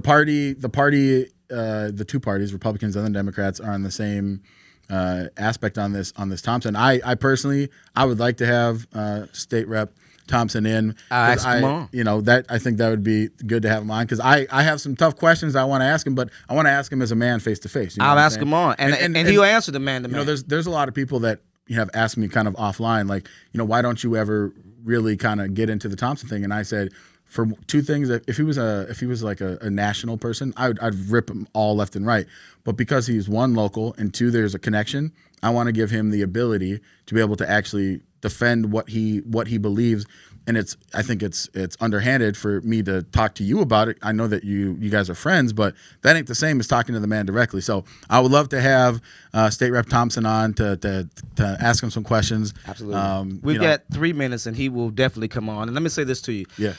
two parties, Republicans and the Democrats, are on the same aspect on this Thompson. I personally, I would like to have State Rep Thompson in. I think that would be good to have him on, because I have some tough questions I want to ask him, but I want to ask him as a man face to face. I'll ask him on, and he'll answer the man to man. There's a lot of people that have asked me kind of offline, like, why don't you ever really kind of get into the Thompson thing? And I said, for 2 things, if he was like a national person, I'd rip him all left and right. But because he's 1, local, and 2, there's a connection, I want to give him the ability to be able to actually defend what he believes. And I think it's underhanded for me to talk to you about it. I know that you guys are friends, but that ain't the same as talking to the man directly. So I would love to have State Rep Thompson on to ask him some questions. Absolutely. We've got 3 minutes, and he will definitely come on. And let me say this to you. Yeah.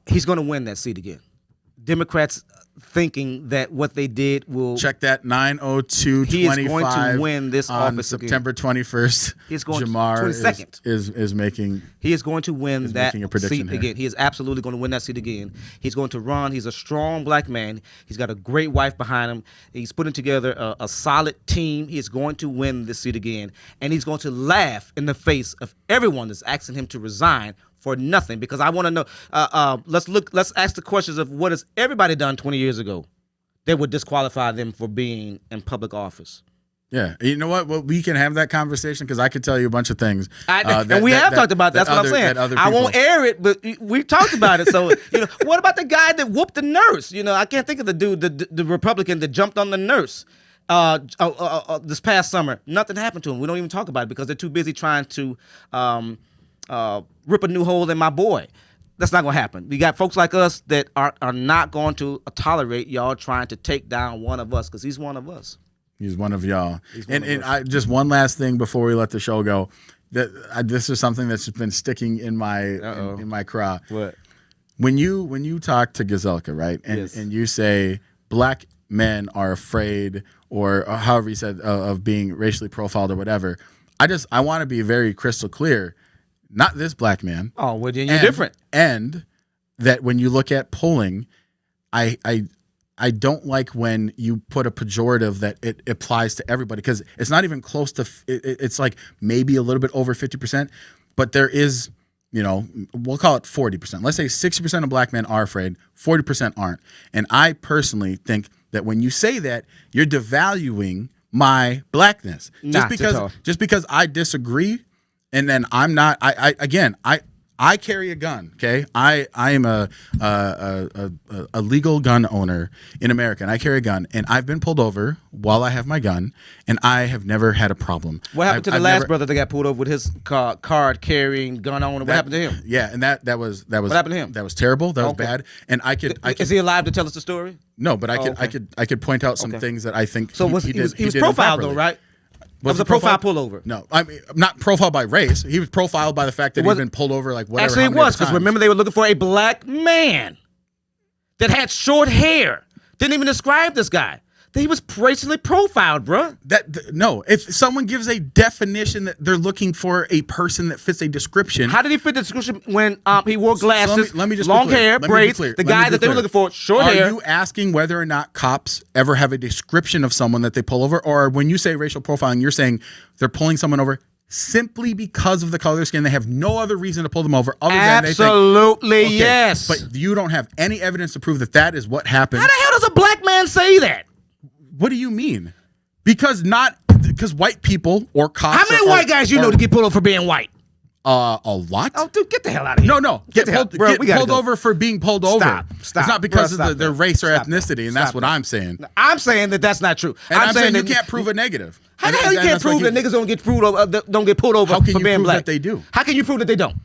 He's going to win that seat again. Democrats thinking that what they did will check that 90225. He is going to win this on office September again. 21st. He's going Jamar 22nd. is making. He is going to win that seat here. again. He is absolutely going to win that seat again. He's going to run. He's a strong black man. He's got a great wife behind him. He's putting together a solid team. He is going to win this seat again, and he's going to laugh in the face of everyone that's asking him to resign for nothing, because I want to know. Let's ask the questions of what has everybody done 20 years ago that would disqualify them for being in public office. Yeah, you know what? Well, we can have that conversation because I could tell you a bunch of things. And we have talked about that. That's what I'm saying. I won't air it, but we've talked about it. So, what about the guy that whooped the nurse? I can't think of the dude, the Republican that jumped on the nurse this past summer. Nothing happened to him. We don't even talk about it because they're too busy trying to rip a new hole in my boy. That's not going to happen. We got folks like us that are not going to tolerate y'all trying to take down one of us because he's one of us. He's one of y'all. And just one last thing before we let the show go. This is something that's been sticking in my craw. What? When you talk to Gazelka, right, and you say black men are afraid, or however you said, of being racially profiled or whatever, I want to be very crystal clear. Not this black man. Oh, well, then you're different. And that when you look at polling, I don't like when you put a pejorative that it applies to everybody because it's not even close to. It's like maybe a little bit over 50%, but there is, we'll call it 40%. Let's say 60% of black men are afraid, 40% aren't. And I personally think that when you say that, you're devaluing my blackness just because I disagree, and then I'm not. I carry a gun, okay? I am a legal gun owner in America, and I carry a gun, and I've been pulled over while I have my gun, and I have never had a problem. What happened to the last brother that got pulled over with his card carrying gun owner? What happened to him? Yeah, and that was what happened to him? That was terrible. That was bad. And I could is he alive to tell us the story? No, but I could point out some things that I think he was profiled though, right? Was a profile pullover? No, I mean not profiled by race. He was profiled by the fact that he'd been pulled over like whatever. Actually, it was because remember they were looking for a black man that had short hair. Didn't even describe this guy. He was racially profiled, bro. No, if someone gives a definition that they're looking for a person that fits a description. How did he fit the description when he wore glasses, so let me just long hair, braids? The guy that they were looking for, short hair. Are you asking whether or not cops ever have a description of someone that they pull over? Or when you say racial profiling, you're saying they're pulling someone over simply because of the color of their skin? They have no other reason to pull them over other than they think. Absolutely, yes. But you don't have any evidence to prove that is what happened. How the hell does a black man say that? What do you mean? Because white people or cops. How many white guys know to get pulled over for being white? A lot. Oh, dude, get the hell out of here. No. Get pulled over for being pulled over. Stop. It's not because of their race or ethnicity, and that's what I'm saying. I'm saying that's not true. And I'm saying you can't prove a negative. How the hell you can't prove that niggas don't get pulled over for being black? How can you prove black? that they do? How can you prove that they don't?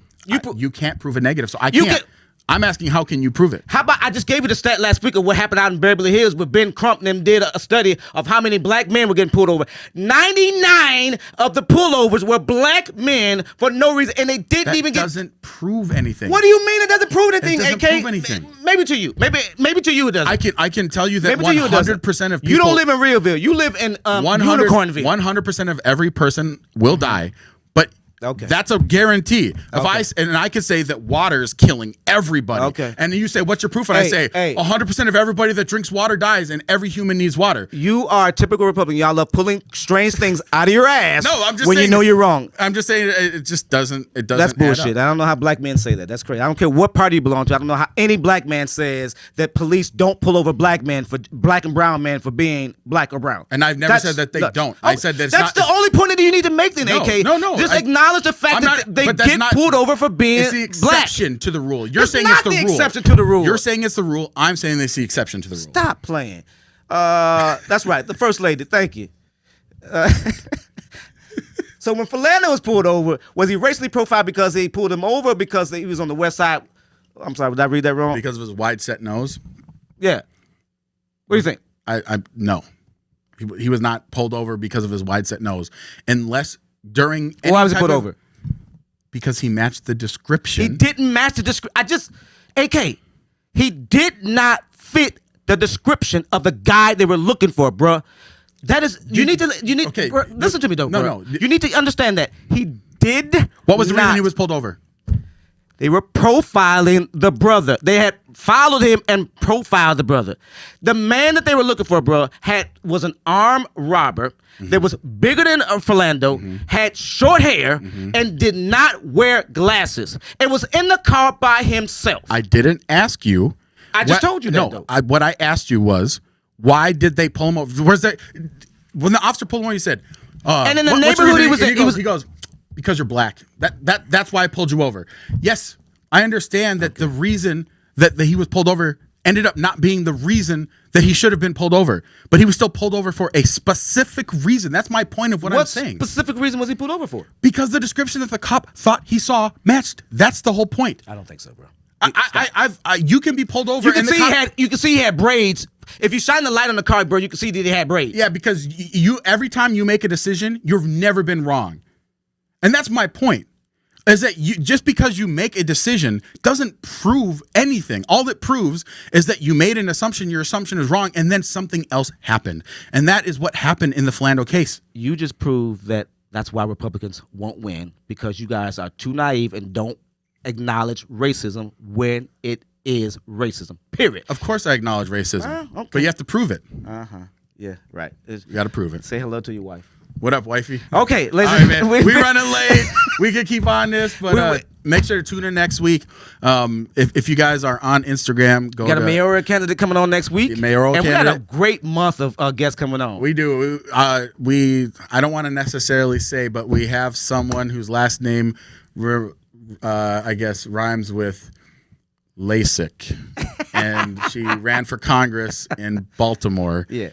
You can't prove a negative, so I can't. I'm asking, how can you prove it? How about I just gave you the stat last week of what happened out in Beverly Hills with Ben Crump and them did a study of how many black men were getting pulled over. 99 of the pullovers were black men for no reason, and they didn't even get. That doesn't prove anything. What do you mean it doesn't prove anything? It doesn't prove anything. Maybe to you. Maybe to you it doesn't. I can tell you that 100% of people. You don't live in Realville. You live in Unicornville. 100% of every person will die, but. Okay. That's a guarantee. I could say that water is killing everybody. Okay. And then you say, what's your proof? And I say, 100% of everybody that drinks water dies, and every human needs water. You are a typical Republican. Y'all love pulling strange things out of your ass. No, I'm just when saying, you know you're wrong. I'm just saying it just doesn't. It doesn't. That's bullshit. I don't know how black men say that. That's crazy. I don't care what party you belong to. I don't know how any black man says that police don't pull over black and brown men for being black or brown. And I've never said that they don't. I said that that's the only point that you need to make then, AK. No. Just acknowledge the fact that they get pulled over for being black. It's the exception to the rule. You're saying it's the rule. Exception to the rule. You're saying it's the rule. I'm saying it's the exception to the rule. Stop playing. That's right. The first lady. Thank you. So when Philando was pulled over, was he racially profiled because he pulled him over because he was on the west side? I'm sorry, did I read that wrong? Because of his wide set nose? Yeah. What do you think? No. He was not pulled over because of his wide set nose. Unless during any why was he pulled over? Because he matched the description. He didn't match the description. AK, he did not fit the description of the guy they were looking for, bruh. That is, okay. Bro, listen to me though, bro. No. You need to understand that he did. What was the reason he was pulled over? They were profiling the brother. They had followed him and profiled the brother. The man that they were looking for, bro, was an armed robber that was bigger than Philando, had short hair, and did not wear glasses. And was in the car by himself. I didn't ask you. I just told you that, though. What I asked you was, why did they pull him over? when the officer pulled him over, he said, And in the what's your neighborhood reason?" he he goes, because you're black. That's why I pulled you over. Yes, I understand that the reason that he was pulled over ended up not being the reason that he should have been pulled over, but he was still pulled over for a specific reason. That's my point of what I'm saying. What specific reason was he pulled over for? Because the description that the cop thought he saw matched. That's the whole point. I don't think so, bro. You can be pulled over. You can see he had braids. If you shine the light on the car, bro, you can see that he had braids. Yeah, because you every time you make a decision, you've never been wrong, and that's my point. Is that just because you make a decision doesn't prove anything. All it proves is that you made an assumption, your assumption is wrong, and then something else happened. And that is what happened in the Philando case. You just proved that that's why Republicans won't win, because you guys are too naive and don't acknowledge racism when it is racism, period. Of course I acknowledge racism, okay. but you have to prove it. Yeah, right. You got to prove it. Say hello to your wife. What up, wifey? Okay, ladies. All right, man. We running late. We could keep on this, but make sure to tune in next week. If you guys are on Instagram, got a mayoral candidate coming on next week. Mayoral candidate. We got a great month of guests coming on. We do. I don't want to necessarily say, but we have someone whose last name, I guess, rhymes with LASIK. And she ran for Congress in Baltimore. Yeah.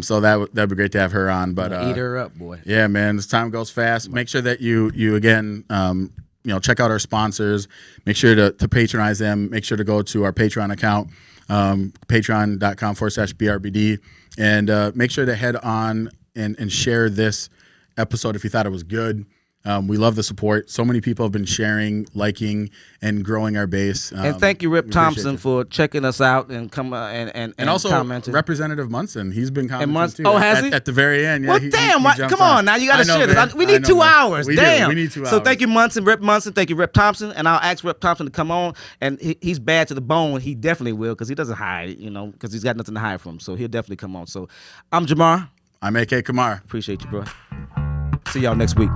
So that'd be great to have her on. But eat her up, boy. Yeah, man. This time goes fast. Make sure that you again, check out our sponsors. Make sure to patronize them. Make sure to go to our Patreon account, patreon.com/BRBD, and make sure to head on and share this episode if you thought it was good. We love the support. So many people have been sharing, liking, and growing our base. And thank you, Rip Thompson, for checking us out and also commenting. Representative Munson. He's been commenting too. Oh, has he? At the very end. Yeah, well, damn. Come on. Now you got to share this. We need 2 hours. Damn. We need 2 hours. So thank you, Rip Munson. Thank you, Rip Thompson. And I'll ask Rip Thompson to come on. And he's bad to the bone. He definitely will, because he doesn't hide, because he's got nothing to hide from. So he'll definitely come on. So I'm Jamar. I'm AK Kamar. Appreciate you, bro. See y'all next week.